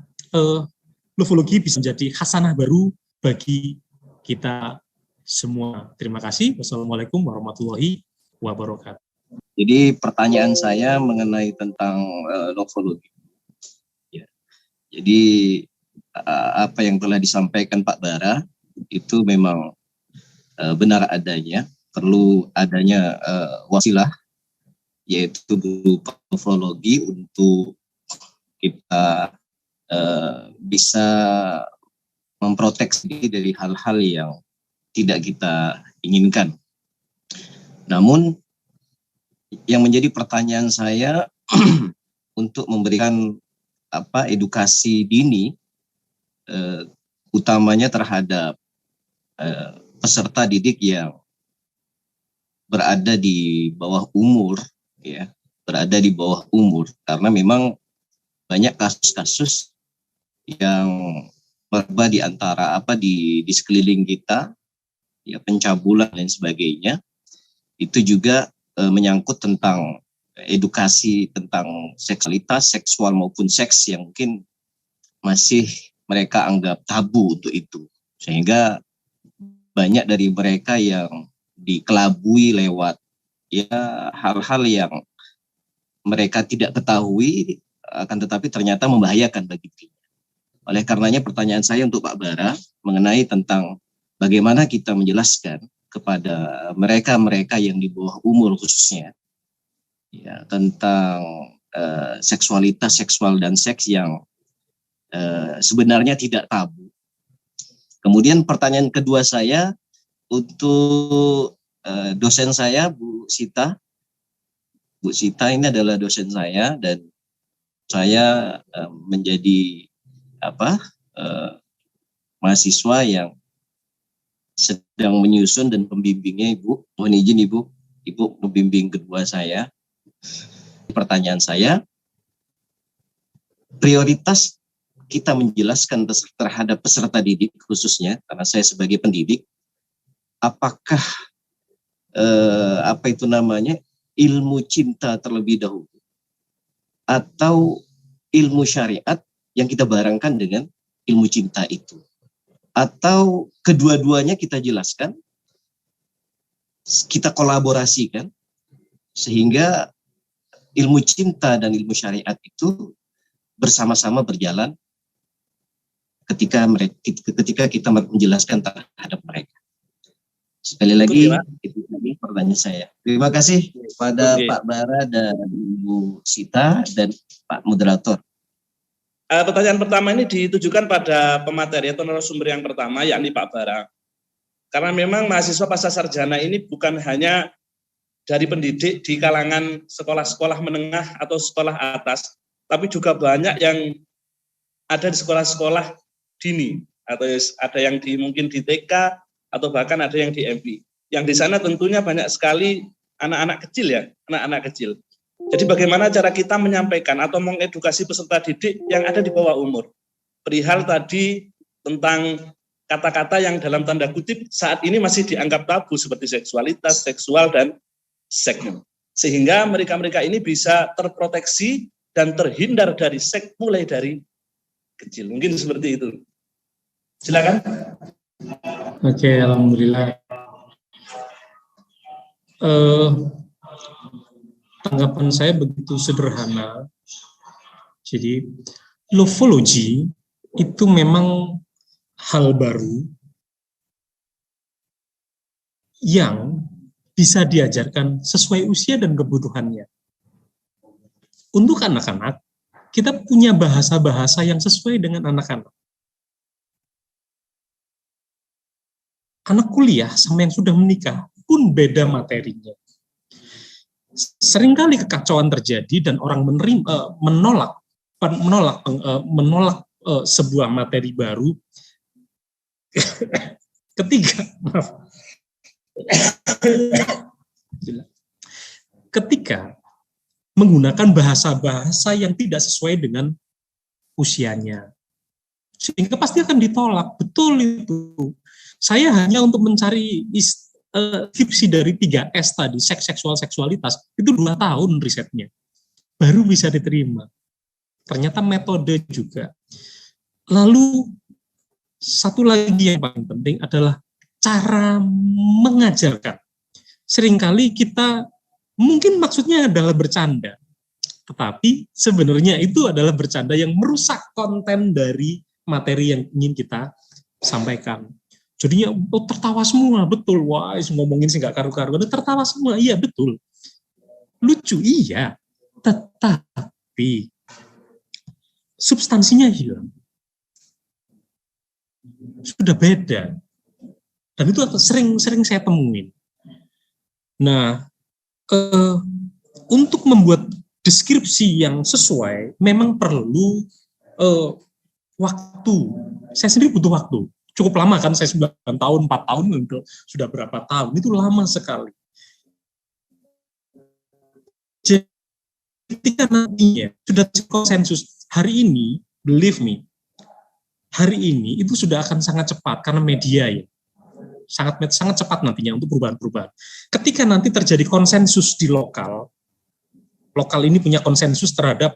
lufologi bisa menjadi khasanah baru bagi kita semua. Terima kasih. Wassalamualaikum warahmatullahi wabarakatuh. Jadi pertanyaan saya mengenai tentang lufologi. Ya. Jadi apa yang telah disampaikan Pak Bara itu memang benar adanya. Perlu adanya wasilah, yaitu berupa lufologi untuk kita bisa memproteksi diri dari hal-hal yang tidak kita inginkan. Namun yang menjadi pertanyaan saya untuk memberikan edukasi dini utamanya terhadap peserta didik yang berada di bawah umur, ya, berada di bawah umur, karena memang banyak kasus-kasus yang merba di antara di sekeliling kita, ya, pencabulan dan sebagainya. Itu juga menyangkut tentang edukasi tentang seksualitas, seksual maupun seks yang mungkin masih mereka anggap tabu untuk itu, sehingga banyak dari mereka yang dikelabui lewat ya hal-hal yang mereka tidak ketahui, akan tetapi ternyata membahayakan bagi dirinya. Oleh karenanya pertanyaan saya untuk Pak Bara mengenai tentang bagaimana kita menjelaskan kepada mereka-mereka yang di bawah umur khususnya, ya, tentang seksualitas, seksual dan seks yang sebenarnya tidak tabu. Kemudian pertanyaan kedua saya untuk dosen saya, Bu Sita. Bu Sita ini adalah dosen saya dan saya menjadi mahasiswa yang sedang menyusun dan pembimbingnya Ibu. Mohon izin Ibu membimbing kedua saya. Pertanyaan saya, prioritas kita menjelaskan terhadap peserta didik khususnya, karena saya sebagai pendidik, apakah ilmu cinta terlebih dahulu atau ilmu syariat yang kita barengkan dengan ilmu cinta itu, atau kedua-duanya kita jelaskan, kita kolaborasikan sehingga ilmu cinta dan ilmu syariat itu bersama-sama berjalan ketika kita menjelaskan terhadap mereka. Sekali lagi, itu pertanyaan saya. Terima kasih kepada Pak Bara dan Ibu Sita dan Pak Moderator. Pertanyaan pertama ini ditujukan pada pemateri atau narasumber yang pertama, yakni Pak Bara. Karena memang mahasiswa pasca sarjana ini bukan hanya dari pendidik di kalangan sekolah-sekolah menengah atau sekolah atas, tapi juga banyak yang ada di sekolah-sekolah dini, atau ada yang mungkin di TK, atau bahkan ada yang di MP. Yang di sana tentunya banyak sekali anak-anak kecil, ya, anak-anak kecil. Jadi bagaimana cara kita menyampaikan atau mengedukasi peserta didik yang ada di bawah umur? Perihal tadi tentang kata-kata yang dalam tanda kutip saat ini masih dianggap tabu seperti seksualitas, seksual, dan seks. Sehingga mereka-mereka ini bisa terproteksi dan terhindar dari seks mulai dari kecil. Mungkin seperti itu. Silakan. Oke, alhamdulillah. Tanggapan saya begitu sederhana. Jadi, lofologi itu memang hal baru yang bisa diajarkan sesuai usia dan kebutuhannya. Untuk anak-anak, kita punya bahasa-bahasa yang sesuai dengan anak-anak. Anak kuliah sama yang sudah menikah pun beda materinya. Seringkali kekacauan terjadi dan orang menolak sebuah materi baru ketika menggunakan bahasa-bahasa yang tidak sesuai dengan usianya, sehingga pasti akan ditolak. Betul itu. Saya hanya untuk mencari skripsi dari 3S tadi, seks, seksual, seksualitas, itu 2 tahun risetnya, baru bisa diterima. Ternyata metode juga. Lalu, satu lagi yang paling penting adalah cara mengajarkan. Seringkali kita, mungkin maksudnya adalah bercanda, tetapi sebenarnya itu adalah bercanda yang merusak konten dari materi yang ingin kita sampaikan. Jadinya tertawa semua, betul. Wah, ngomongin sih nggak karu-karuan, tertawa semua, iya betul. Lucu, iya. Tetapi substansinya hilang. Sudah beda. Dan itu sering saya temuin. Nah, untuk membuat deskripsi yang sesuai, memang perlu waktu. Saya sendiri butuh waktu. Cukup lama kan, saya 9 tahun, 4 tahun, sudah berapa tahun, itu lama sekali. Jadi ketika nantinya sudah konsensus, hari ini, believe me, hari ini itu sudah akan sangat cepat, karena media ya, sangat cepat nantinya untuk perubahan-perubahan. Ketika nanti terjadi konsensus di lokal ini punya konsensus terhadap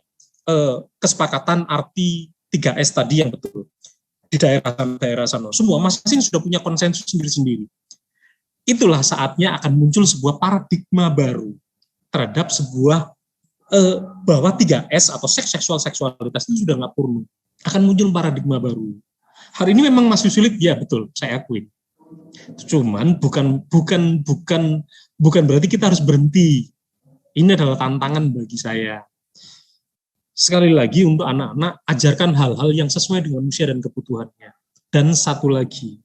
kesepakatan arti 3S tadi yang betul. Di daerah sana, semua masing-masing sudah punya konsensus sendiri-sendiri. Itulah saatnya akan muncul sebuah paradigma baru terhadap sebuah bahwa 3S atau seksualitas itu sudah nggak perlu. Akan muncul paradigma baru. Hari ini memang masih sulit, ya betul, saya akui. Cuman bukan berarti kita harus berhenti. Ini adalah tantangan bagi saya. Sekali lagi untuk anak-anak, ajarkan hal-hal yang sesuai dengan usia dan kebutuhannya. Dan satu lagi,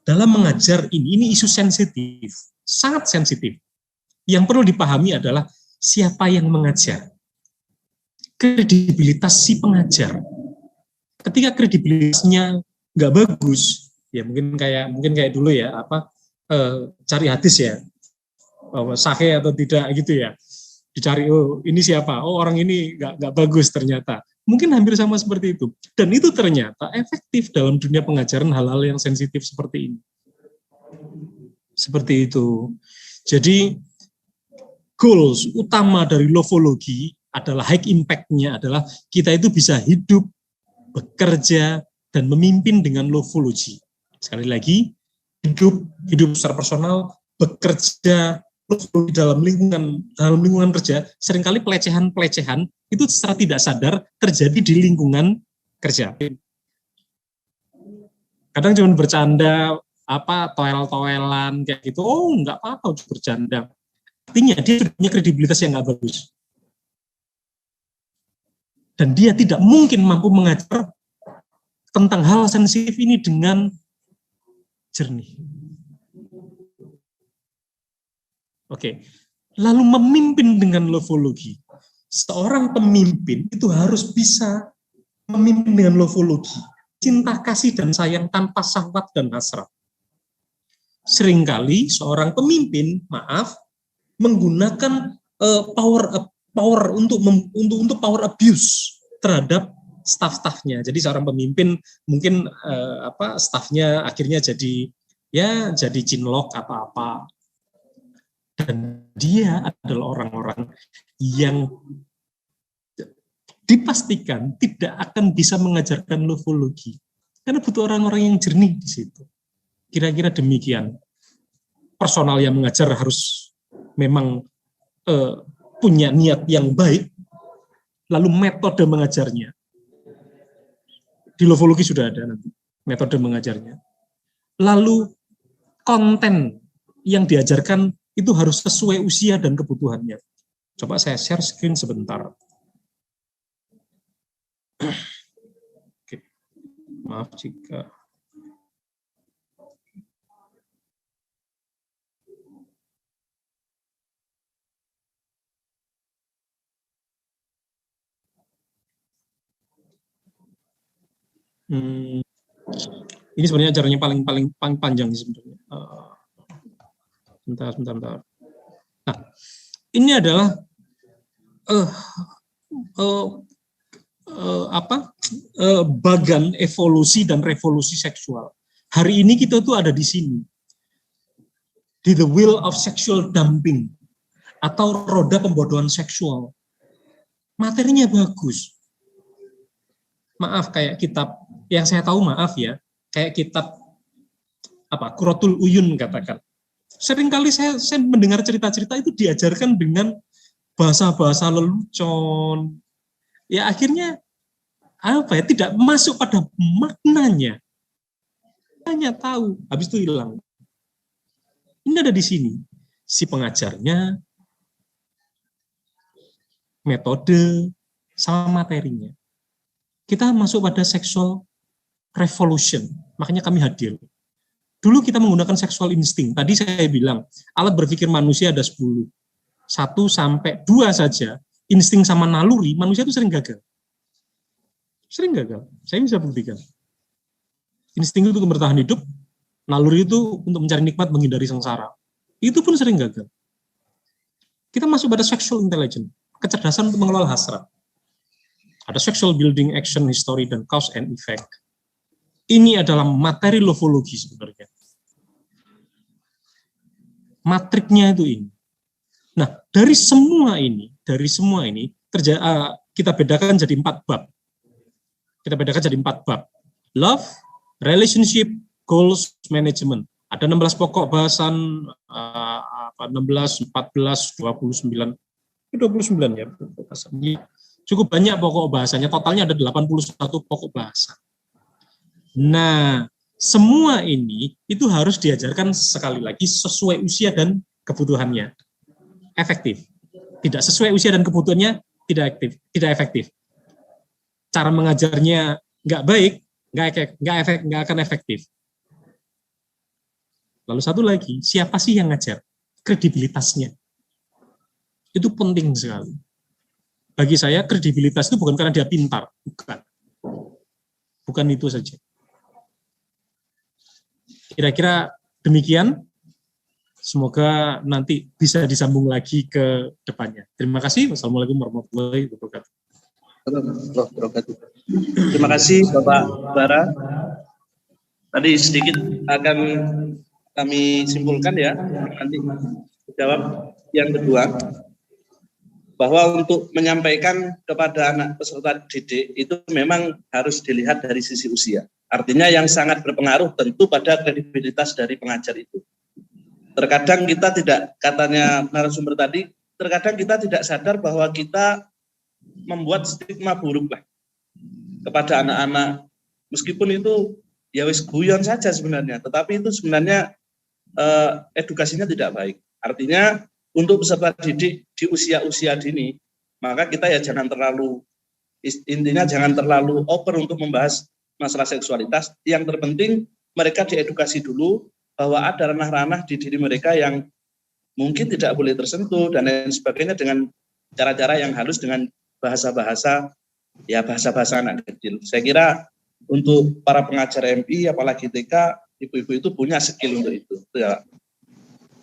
dalam mengajar ini isu sensitif, sangat sensitif. Yang perlu dipahami adalah siapa yang mengajar. Kredibilitas si pengajar. Ketika kredibilitasnya nggak bagus, ya mungkin kayak dulu ya, cari hadis ya, sahih atau tidak gitu ya. Dicari, oh ini siapa, oh orang ini nggak bagus ternyata. Mungkin hampir sama seperti itu. Dan itu ternyata efektif dalam dunia pengajaran hal-hal yang sensitif seperti ini. Seperti itu. Jadi, goals utama dari lofologi adalah high impact-nya adalah kita itu bisa hidup, bekerja, dan memimpin dengan lofologi. Sekali lagi, hidup secara personal, bekerja, dalam lingkungan kerja, seringkali pelecehan itu secara tidak sadar terjadi di lingkungan kerja. Kadang cuma bercanda, toel-toelan kayak gitu, oh nggak apa-apa bercanda. Artinya dia sudah punya kredibilitas yang nggak bagus. Dan dia tidak mungkin mampu mengajar tentang hal sensitif ini dengan jernih. Oke, lalu memimpin dengan lofologi. Seorang pemimpin itu harus bisa memimpin dengan lofologi. Cinta, kasih, dan sayang tanpa syahwat dan hasrat. Seringkali seorang pemimpin, menggunakan power untuk power abuse terhadap staf-stafnya. Jadi seorang pemimpin mungkin stafnya akhirnya jadi cinlok atau apa. Dan dia adalah orang-orang yang dipastikan tidak akan bisa mengajarkan lofologi. Karena butuh orang-orang yang jernih di situ. Kira-kira demikian. Personal yang mengajar harus memang punya niat yang baik, lalu metode mengajarnya. Di lofologi sudah ada nanti metode mengajarnya. Lalu konten yang diajarkan itu harus sesuai usia dan kebutuhannya. Coba saya share screen sebentar. Oke. Maaf jika ini sebenarnya acaranya paling panjang sebenarnya. Bentar. Nah, ini adalah bagan evolusi dan revolusi seksual. Hari ini kita tuh ada di sini, di the wheel of sexual dumping atau roda pembodohan seksual. Materinya bagus. Maaf, kayak kitab yang saya tahu, kayak kitab Qurratul Uyun katakan. Seringkali saya mendengar cerita-cerita itu diajarkan dengan bahasa-bahasa lelucon. Ya akhirnya tidak masuk pada maknanya. Hanya tahu, habis itu hilang. Ini ada di sini. Si pengajarnya, metode, sama materinya. Kita masuk pada sexual revolution. Makanya kami hadir. Dulu kita menggunakan seksual insting. Tadi saya bilang, alat berpikir manusia ada 10. 1 sampai 2 saja, insting sama naluri, manusia itu sering gagal. Sering gagal. Saya bisa buktikan. Insting itu untuk bertahan hidup, naluri itu untuk mencari nikmat, menghindari sengsara. Itu pun sering gagal. Kita masuk pada sexual intelligence, kecerdasan untuk mengelola hasrat. Ada sexual building, action, history, dan cause and effect. Ini adalah materi lofologi sebenarnya. Matriknya itu ini. Nah, dari semua ini kita bedakan jadi 4 bab. Love, relationship, goals, management. Ada 16 pokok bahasan, 16, 14, 29 ya. Cukup banyak pokok bahasanya, totalnya ada 81 pokok bahasa. Nah, semua ini itu harus diajarkan sekali lagi sesuai usia dan kebutuhannya. Efektif. Tidak sesuai usia dan kebutuhannya, tidak efektif. Cara mengajarnya nggak baik, nggak akan efektif. Lalu satu lagi, siapa sih yang ngajar? Kredibilitasnya. Itu penting sekali. Bagi saya, kredibilitas itu bukan karena dia pintar. Bukan itu saja. Kira-kira demikian. Semoga nanti bisa disambung lagi ke depannya. Terima kasih. Wassalamualaikum warahmatullahi wabarakatuh. Terima kasih Bapak Bara. Tadi sedikit akan kami simpulkan ya, nanti jawab yang kedua, bahwa untuk menyampaikan kepada anak peserta didik itu memang harus dilihat dari sisi usia. Artinya yang sangat berpengaruh tentu pada kredibilitas dari pengajar itu. Terkadang kita tidak, katanya narasumber tadi, terkadang kita tidak sadar bahwa kita membuat stigma buruk lah kepada anak-anak, meskipun itu ya wis guyon saja sebenarnya, tetapi itu sebenarnya edukasinya tidak baik. Artinya untuk peserta didik di usia-usia dini, maka kita ya jangan terlalu, intinya jangan terlalu over untuk membahas masalah seksualitas. Yang terpenting mereka diedukasi dulu bahwa ada ranah-ranah di diri mereka yang mungkin tidak boleh tersentuh dan lain sebagainya dengan cara-cara yang halus, dengan bahasa-bahasa anak kecil. Saya kira untuk para pengajar MI apalagi TK, ibu-ibu itu punya skill untuk itu. Ya.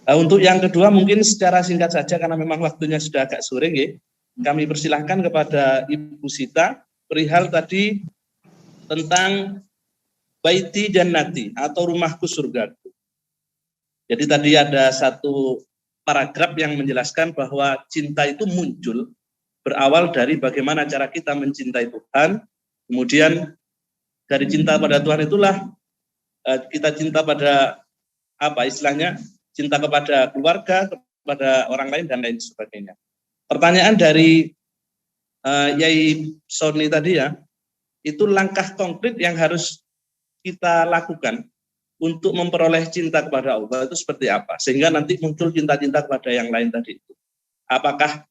Nah, untuk yang kedua mungkin secara singkat saja karena memang waktunya sudah agak sore, ya. Kami persilahkan kepada Ibu Sita perihal tadi tentang Baiti Jannati atau rumahku surgaku. Jadi tadi ada satu paragraf yang menjelaskan bahwa cinta itu muncul berawal dari bagaimana cara kita mencintai Tuhan, kemudian dari cinta pada Tuhan itulah kita cinta pada apa istilahnya, cinta kepada keluarga, kepada orang lain dan lain sebagainya. Pertanyaan dari Yai Sony tadi ya, itu langkah konkret yang harus kita lakukan untuk memperoleh cinta kepada Allah itu seperti apa? Sehingga nanti muncul cinta-cinta kepada yang lain tadi itu. Apakah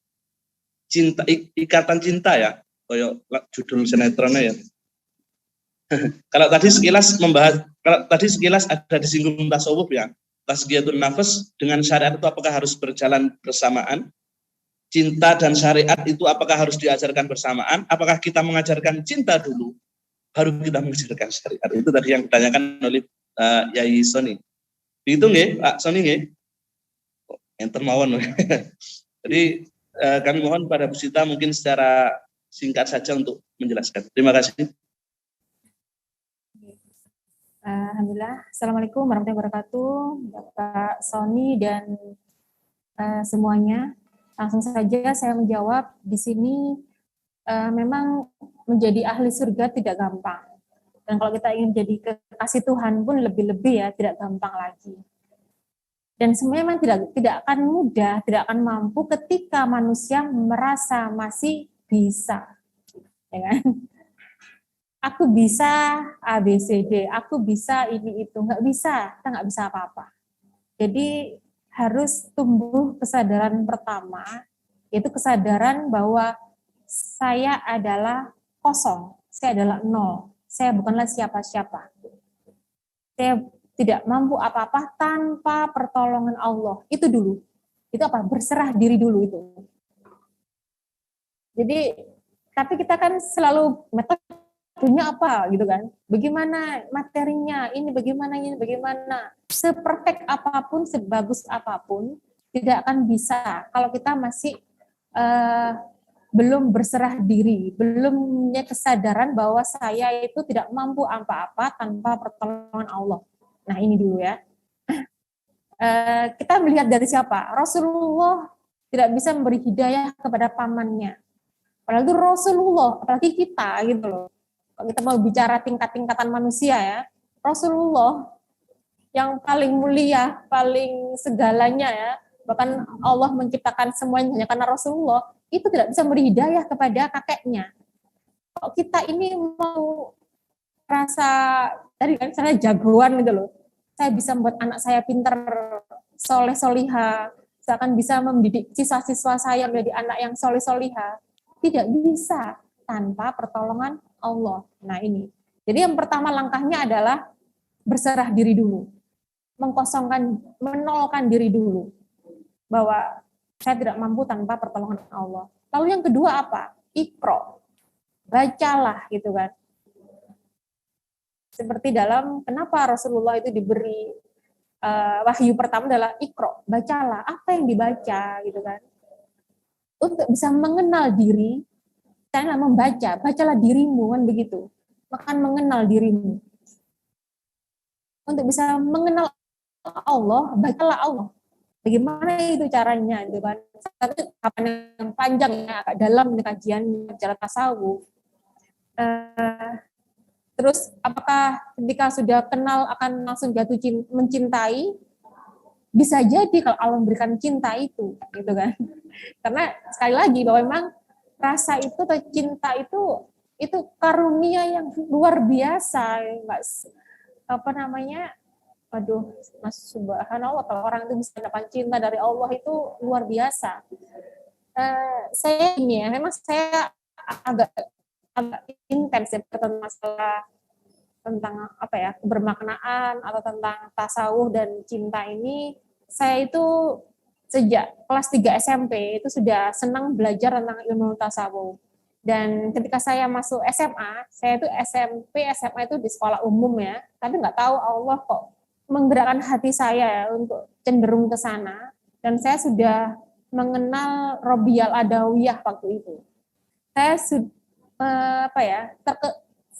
cinta, ikatan cinta ya, kayak judul sinetronnya ya. Kalau tadi sekilas ada disinggung tasawuf ya, tasghiyatun nafas dengan syariat itu apakah harus berjalan bersamaan? Cinta dan syariat itu apakah harus diajarkan bersamaan? Apakah kita mengajarkan cinta dulu, baru kita mengajarkan syariat? Itu tadi yang ditanyakan oleh Yai Sony. Dihitung nggih, Pak Sony nggih? Enten mawon. Jadi kami mohon pada Bu Sita mungkin secara singkat saja untuk menjelaskan. Terima kasih. Alhamdulillah. Assalamualaikum warahmatullahi wabarakatuh, Bapak Sony dan semuanya. Langsung saja saya menjawab. Di sini memang menjadi ahli surga tidak gampang. Dan kalau kita ingin jadi kekasih Tuhan pun lebih-lebih ya, tidak gampang lagi. Dan semuanya memang tidak akan mudah, tidak akan mampu ketika manusia merasa masih bisa. Ya kan? Aku bisa A, B, C, D, aku bisa ini, itu. Nggak bisa, kita nggak bisa apa-apa. Jadi harus tumbuh kesadaran pertama, yaitu kesadaran bahwa saya adalah kosong, saya adalah nol, saya bukanlah siapa-siapa. Saya tidak mampu apa-apa tanpa pertolongan Allah. Itu dulu. Itu apa? Berserah diri dulu itu. Jadi, tapi kita kan selalu metode punya apa gitu kan, bagaimana materinya, ini bagaimana, seperfect apapun, sebagus apapun, tidak akan bisa kalau kita masih belum berserah diri, belum punya kesadaran bahwa saya itu tidak mampu apa-apa tanpa pertolongan Allah. Nah ini dulu ya. Kita melihat dari siapa? Rasulullah tidak bisa memberi hidayah kepada pamannya. Padahal itu Rasulullah, apalagi kita gitu loh. Kalau kita mau bicara tingkat-tingkatan manusia ya, Rasulullah yang paling mulia, paling segalanya ya, bahkan Allah menciptakan semuanya hanya karena Rasulullah, itu tidak bisa memberi hidayah kepada kakeknya. Kalau kita ini mau rasa, tadi kan saya jagoan gitu loh, saya bisa membuat anak saya pinter, soleh-soliha, saya akan bisa mendidik siswa-siswa saya menjadi anak yang soleh-soliha, tidak bisa tanpa pertolongan Allah. Nah ini. Jadi yang pertama langkahnya adalah berserah diri dulu. Menolkan diri dulu. Bahwa saya tidak mampu tanpa pertolongan Allah. Lalu yang kedua apa? Iqra. Bacalah gitu kan. Seperti dalam kenapa Rasulullah itu diberi wahyu pertama adalah Iqra. Bacalah. Apa yang dibaca gitu kan. Untuk bisa mengenal diri, saya membaca, bacalah dirimu, kan begitu. Makan mengenal dirimu. Untuk bisa mengenal Allah, bacalah Allah. Bagaimana itu caranya, gitu kan? Satu kapan yang panjang ya, agak dalam kajian bicara tasawuf. Terus apakah ketika sudah kenal akan langsung jatuh mencintai? Bisa jadi kalau Allah memberikan cinta itu, gitu kan? Karena sekali lagi bahwa memang rasa itu atau cinta itu karunia yang luar biasa, apa namanya? Aduh, Mas Subhanallah, kalau orang itu bisa dapat cinta dari Allah itu luar biasa. Saya ini ya, memang saya agak intens ya tentang masalah tentang apa ya, bermaknaan atau tentang tasawuf dan cinta ini. Saya itu sejak kelas 3 SMP itu sudah senang belajar tentang ilmu tasawuf. Dan ketika saya masuk SMA, saya itu SMP, SMA itu di sekolah umum ya, tapi nggak tahu Allah kok menggerakkan hati saya untuk cenderung ke sana. Dan saya sudah mengenal Robiyal Adawiyah waktu itu. Saya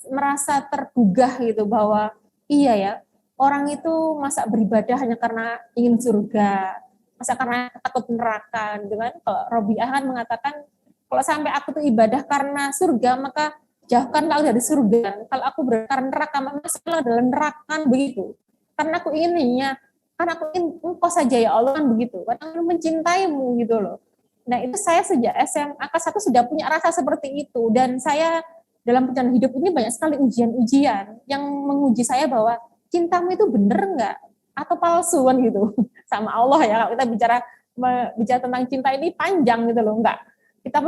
merasa tergugah gitu bahwa iya ya, orang itu masa beribadah hanya karena ingin surga, masa karena takut neraka, gitu kan? Kalau Robiah kan mengatakan kalau sampai aku tuh ibadah karena surga maka jauhkanlah aku dari surga. Kalau aku karena neraka maka masuklah dalam neraka, kan begitu. Karena aku ingin engkau saja ya Allah, kan begitu. Karena aku mencintaimu gitu loh. Nah itu saya sejak SMA kelas 1 sudah punya rasa seperti itu, dan saya dalam perjalanan hidup ini banyak sekali ujian-ujian yang menguji saya bahwa cintamu itu bener nggak atau palsu kan gitu sama Allah ya. Kalau kita bicara tentang cinta ini panjang gitu loh, enggak.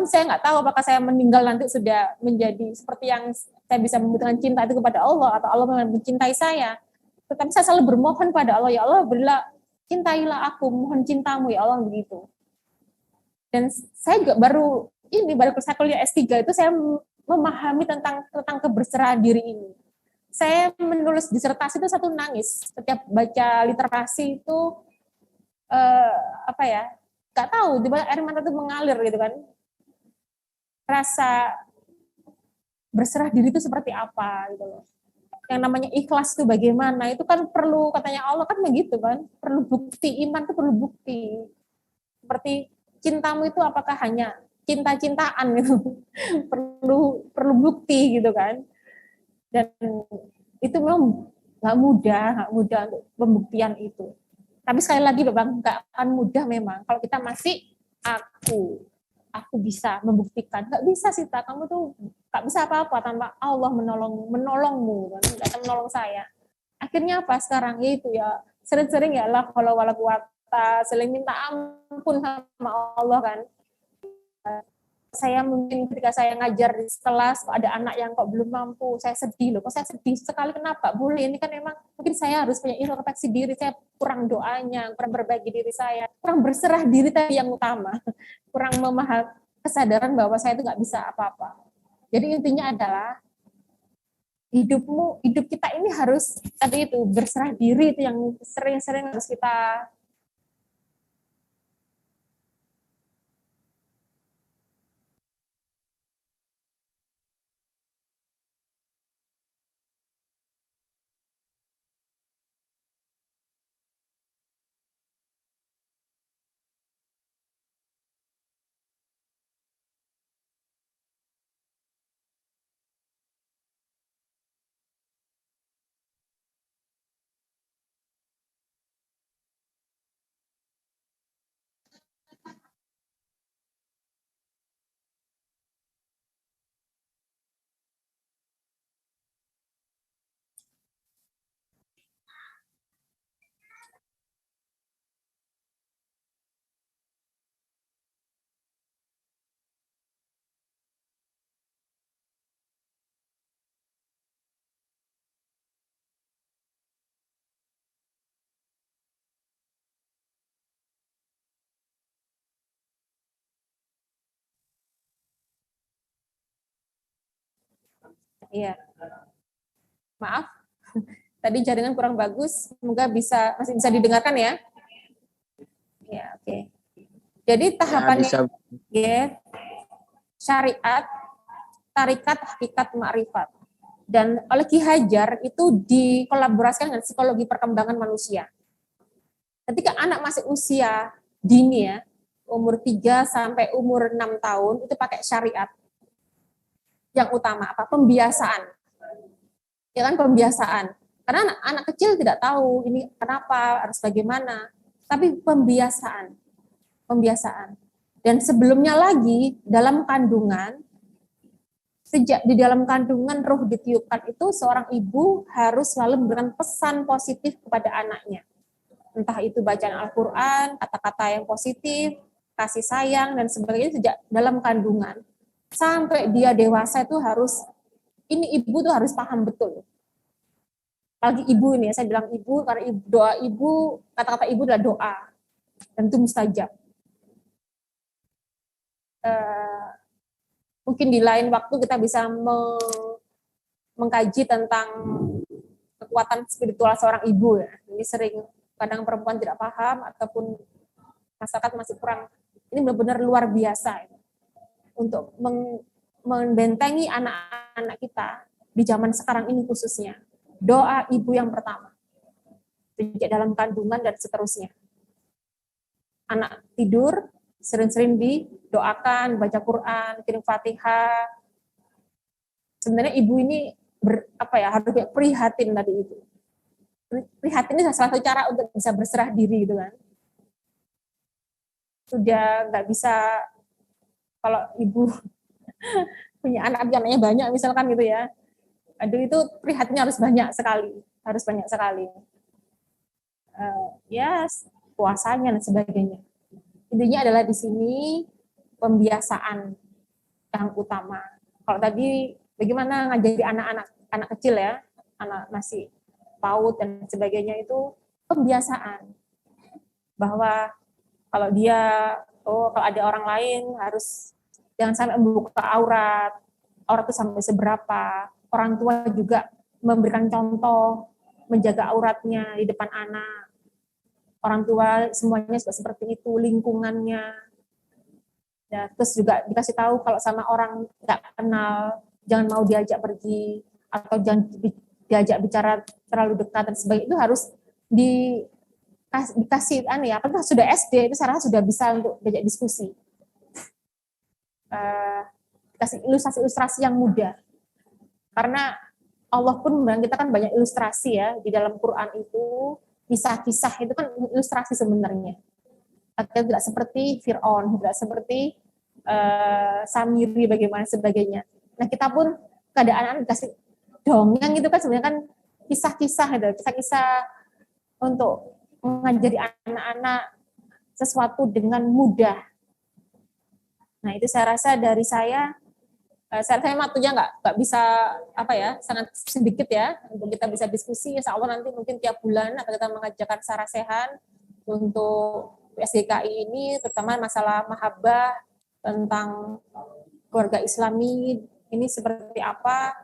Saya nggak tahu apakah saya meninggal nanti sudah menjadi seperti yang saya bisa membutuhkan cinta itu kepada Allah atau Allah memang mencintai saya. Tetapi saya selalu bermohon pada Allah, ya Allah berilah, cintailah aku, mohon cintamu ya Allah, begitu. Dan saya juga baru saya kuliah S3 itu saya memahami tentang keberserahan diri ini. Saya menulis disertasi itu satu nangis. Setiap baca literasi itu nggak tahu, tiba air mata itu mengalir gitu kan. Rasa berserah diri itu seperti apa gitu loh. Yang namanya ikhlas itu bagaimana? Itu kan perlu, katanya Allah kan begitu kan, perlu bukti, iman itu perlu bukti. Seperti cintamu itu apakah hanya cinta-cintaan gitu, perlu bukti gitu kan. Dan itu memang nggak mudah untuk pembuktian itu. Tapi sekali lagi Bang, nggak akan mudah memang kalau kita masih aku bisa membuktikan. Nggak bisa sih, kamu tuh nggak bisa apa-apa tanpa Allah menolongmu, kan? Nggak akan menolong saya. Akhirnya apa sekarang? Yaitu ya sering-sering ya Allah kalau wala kuwata, sering minta ampun sama Allah kan. Saya mungkin ketika saya ngajar di kelas, kok ada anak yang kok belum mampu, saya sedih loh. Kok saya sedih sekali, kenapa? Boleh, ini kan memang mungkin saya harus punya introspeksi diri, saya kurang doanya, kurang berbagi diri saya, kurang berserah diri tadi yang utama, kurang memahami kesadaran bahwa saya itu nggak bisa apa-apa. Jadi intinya adalah hidup kita ini harus tadi itu berserah diri, itu yang sering-sering harus kita iya. Maaf, tadi jaringan kurang bagus, semoga masih bisa didengarkan ya. Ya, oke. Jadi tahapannya ya, syariat, tarikat, hakikat, ma'rifat. Dan oleh Ki Hajar itu dikolaborasikan dengan psikologi perkembangan manusia. Ketika anak masih usia dini ya, umur 3 sampai umur 6 tahun, itu pakai syariat. Yang utama apa? Pembiasaan. Ya kan, pembiasaan. Karena anak kecil tidak tahu ini kenapa, harus bagaimana. Tapi pembiasaan. Pembiasaan. Dan sebelumnya lagi, dalam kandungan, sejak di dalam kandungan roh ditiupkan itu, seorang ibu harus selalu memberikan pesan positif kepada anaknya. Entah itu bacaan Al-Quran, kata-kata yang positif, kasih sayang, dan sebagainya sejak dalam kandungan. Sampai dia dewasa itu harus, ini ibu tuh harus paham betul. Apalagi ibu ini, ya, saya bilang ibu, karena doa ibu, kata-kata ibu adalah doa. Dan itu mustajab. Mungkin di lain waktu kita bisa mengkaji tentang kekuatan spiritual seorang ibu. Ya. Ini sering, kadang perempuan tidak paham, ataupun masyarakat masih kurang. Ini benar-benar luar biasa. Ya. Untuk membentengi anak-anak kita di zaman sekarang ini khususnya. Doa ibu yang pertama. Sejak dalam kandungan dan seterusnya. Anak tidur, sering-sering didoakan, baca Quran, kirim Fatihah. Sebenarnya ibu ini harus prihatin tadi itu. Prihatin ini salah satu cara untuk bisa berserah diri gitu kan. Sudah nggak bisa, kalau ibu punya anaknya banyak misalkan gitu ya. Aduh, itu prihatinnya harus banyak sekali. Ya puasanya dan sebagainya. Intinya adalah di sini pembiasaan yang utama. Kalau tadi bagaimana ngajari anak kecil ya, anak masih PAUD dan sebagainya, itu pembiasaan bahwa kalau kalau ada orang lain harus jangan sampai membuka aurat itu sampai seberapa. Orang tua juga memberikan contoh menjaga auratnya di depan anak. Orang tua semuanya juga seperti itu, lingkungannya. Ya, terus juga dikasih tahu kalau sama orang nggak kenal, jangan mau diajak pergi, atau jangan diajak bicara terlalu dekat dan sebagainya. Itu harus dikasih apakah sudah SD itu saya rasa sudah bisa untuk diajak diskusi. Kasih ilustrasi-ilustrasi yang mudah. Karena Allah pun bilang kita kan banyak ilustrasi ya di dalam Quran itu. Kisah-kisah itu kan ilustrasi sebenarnya. Tidak seperti Fir'aun, tidak seperti Samiri, bagaimana sebagainya. Nah kita pun keadaan dikasih dongeng itu kan sebenarnya kan kisah-kisah gitu, kisah-kisah untuk mengajari anak-anak sesuatu dengan mudah. Nah itu saya rasa dari saya waktunya nggak bisa sangat sedikit ya untuk kita bisa diskusi. Insya Allah nanti mungkin tiap bulan akan kita mengajarkan sarasehan untuk PSDKI ini, terutama masalah mahabbah, tentang keluarga Islami ini seperti apa.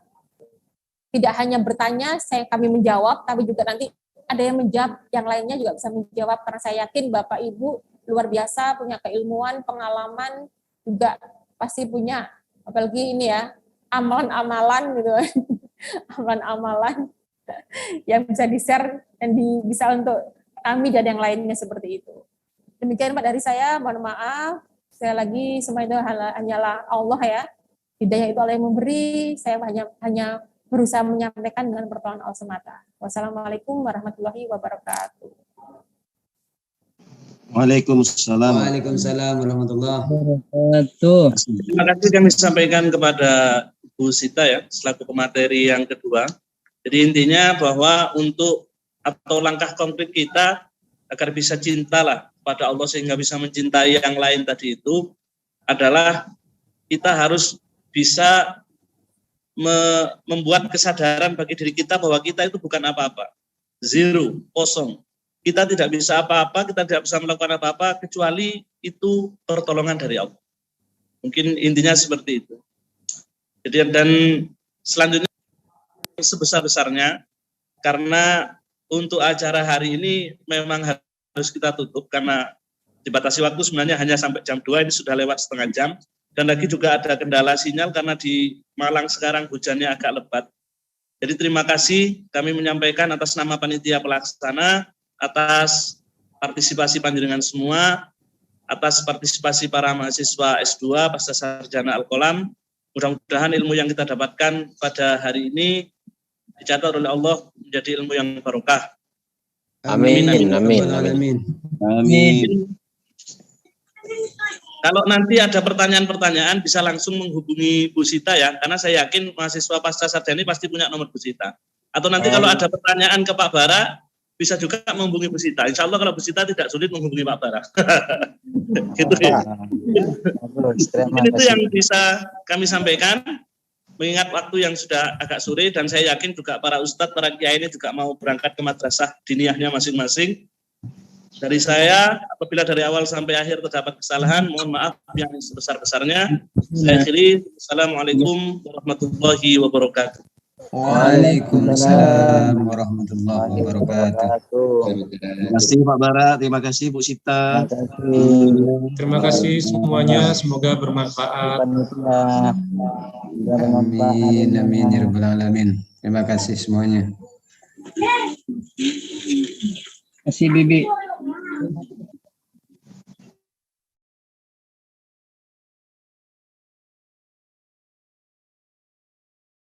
tidak hanya bertanya, kami menjawab, tapi juga nanti ada yang menjawab, yang lainnya juga bisa menjawab, karena saya yakin Bapak Ibu luar biasa, punya keilmuan, pengalaman, juga pasti punya, apalagi ini ya, amalan-amalan gitu, amalan-amalan yang bisa di-share dan bisa untuk kami dan yang lainnya seperti itu. Demikian Pak dari saya, mohon maaf. Sekali lagi, semua itu hanyalah Allah ya. Hidayah itu Allah yang memberi, saya hanya berusaha menyampaikan dengan pertolongan Allah semata. Wassalamualaikum warahmatullahi wabarakatuh. Waalaikumsalam. Waalaikumsalam warahmatullahi wabarakatuh. Terima kasih kami sampaikan kepada Bu Sita ya, selaku pemateri yang kedua. Jadi intinya bahwa untuk atau langkah konkret kita agar bisa cintalah pada Allah sehingga bisa mencintai yang lain tadi itu adalah kita harus bisa membuat kesadaran bagi diri kita bahwa kita itu bukan apa-apa. Zero, kosong. Kita tidak bisa apa-apa, kita tidak bisa melakukan apa-apa kecuali itu pertolongan dari Allah. Mungkin intinya seperti itu. Jadi dan selanjutnya sebesar-besarnya, karena untuk acara hari ini memang harus kita tutup karena dibatasi waktu sebenarnya hanya sampai jam 2, ini sudah lewat setengah jam. Dan lagi juga ada kendala sinyal karena di Malang sekarang hujannya agak lebat. Jadi terima kasih kami menyampaikan atas nama panitia pelaksana, atas partisipasi panjenengan semua, atas partisipasi para mahasiswa S2 pasca sarjana Al-Qalam. Mudah-mudahan ilmu yang kita dapatkan pada hari ini dicatat oleh Allah menjadi ilmu yang barokah. Amin. Amin. Amin. Amin. Amin. Kalau nanti ada pertanyaan-pertanyaan bisa langsung menghubungi Bu Sita ya, karena saya yakin mahasiswa pasca sarjana ini pasti punya nomor Bu Sita. Atau nanti kalau ada pertanyaan ke Pak Bara, bisa juga menghubungi Bu Sita. Insya Allah kalau Bu Sita tidak sulit menghubungi Pak Bara. Gitu ya. Itu yang bisa kami sampaikan, mengingat waktu yang sudah agak sore, dan saya yakin juga para ustadz, para kiai ini juga mau berangkat ke madrasah diniyahnya masing-masing. Dari saya, apabila dari awal sampai akhir terdapat kesalahan, mohon maaf yang sebesar-besarnya. Saya akhiri, Assalamualaikum warahmatullahi wabarakatuh. Waalaikumsalam warahmatullahi wabarakatuh. Terima kasih Pak Bara, terima kasih Bu Sita. Terima kasih semuanya, semoga bermanfaat. Amin, amin, ya rabbal alamin. Terima kasih semuanya. Terima kasih Bibi.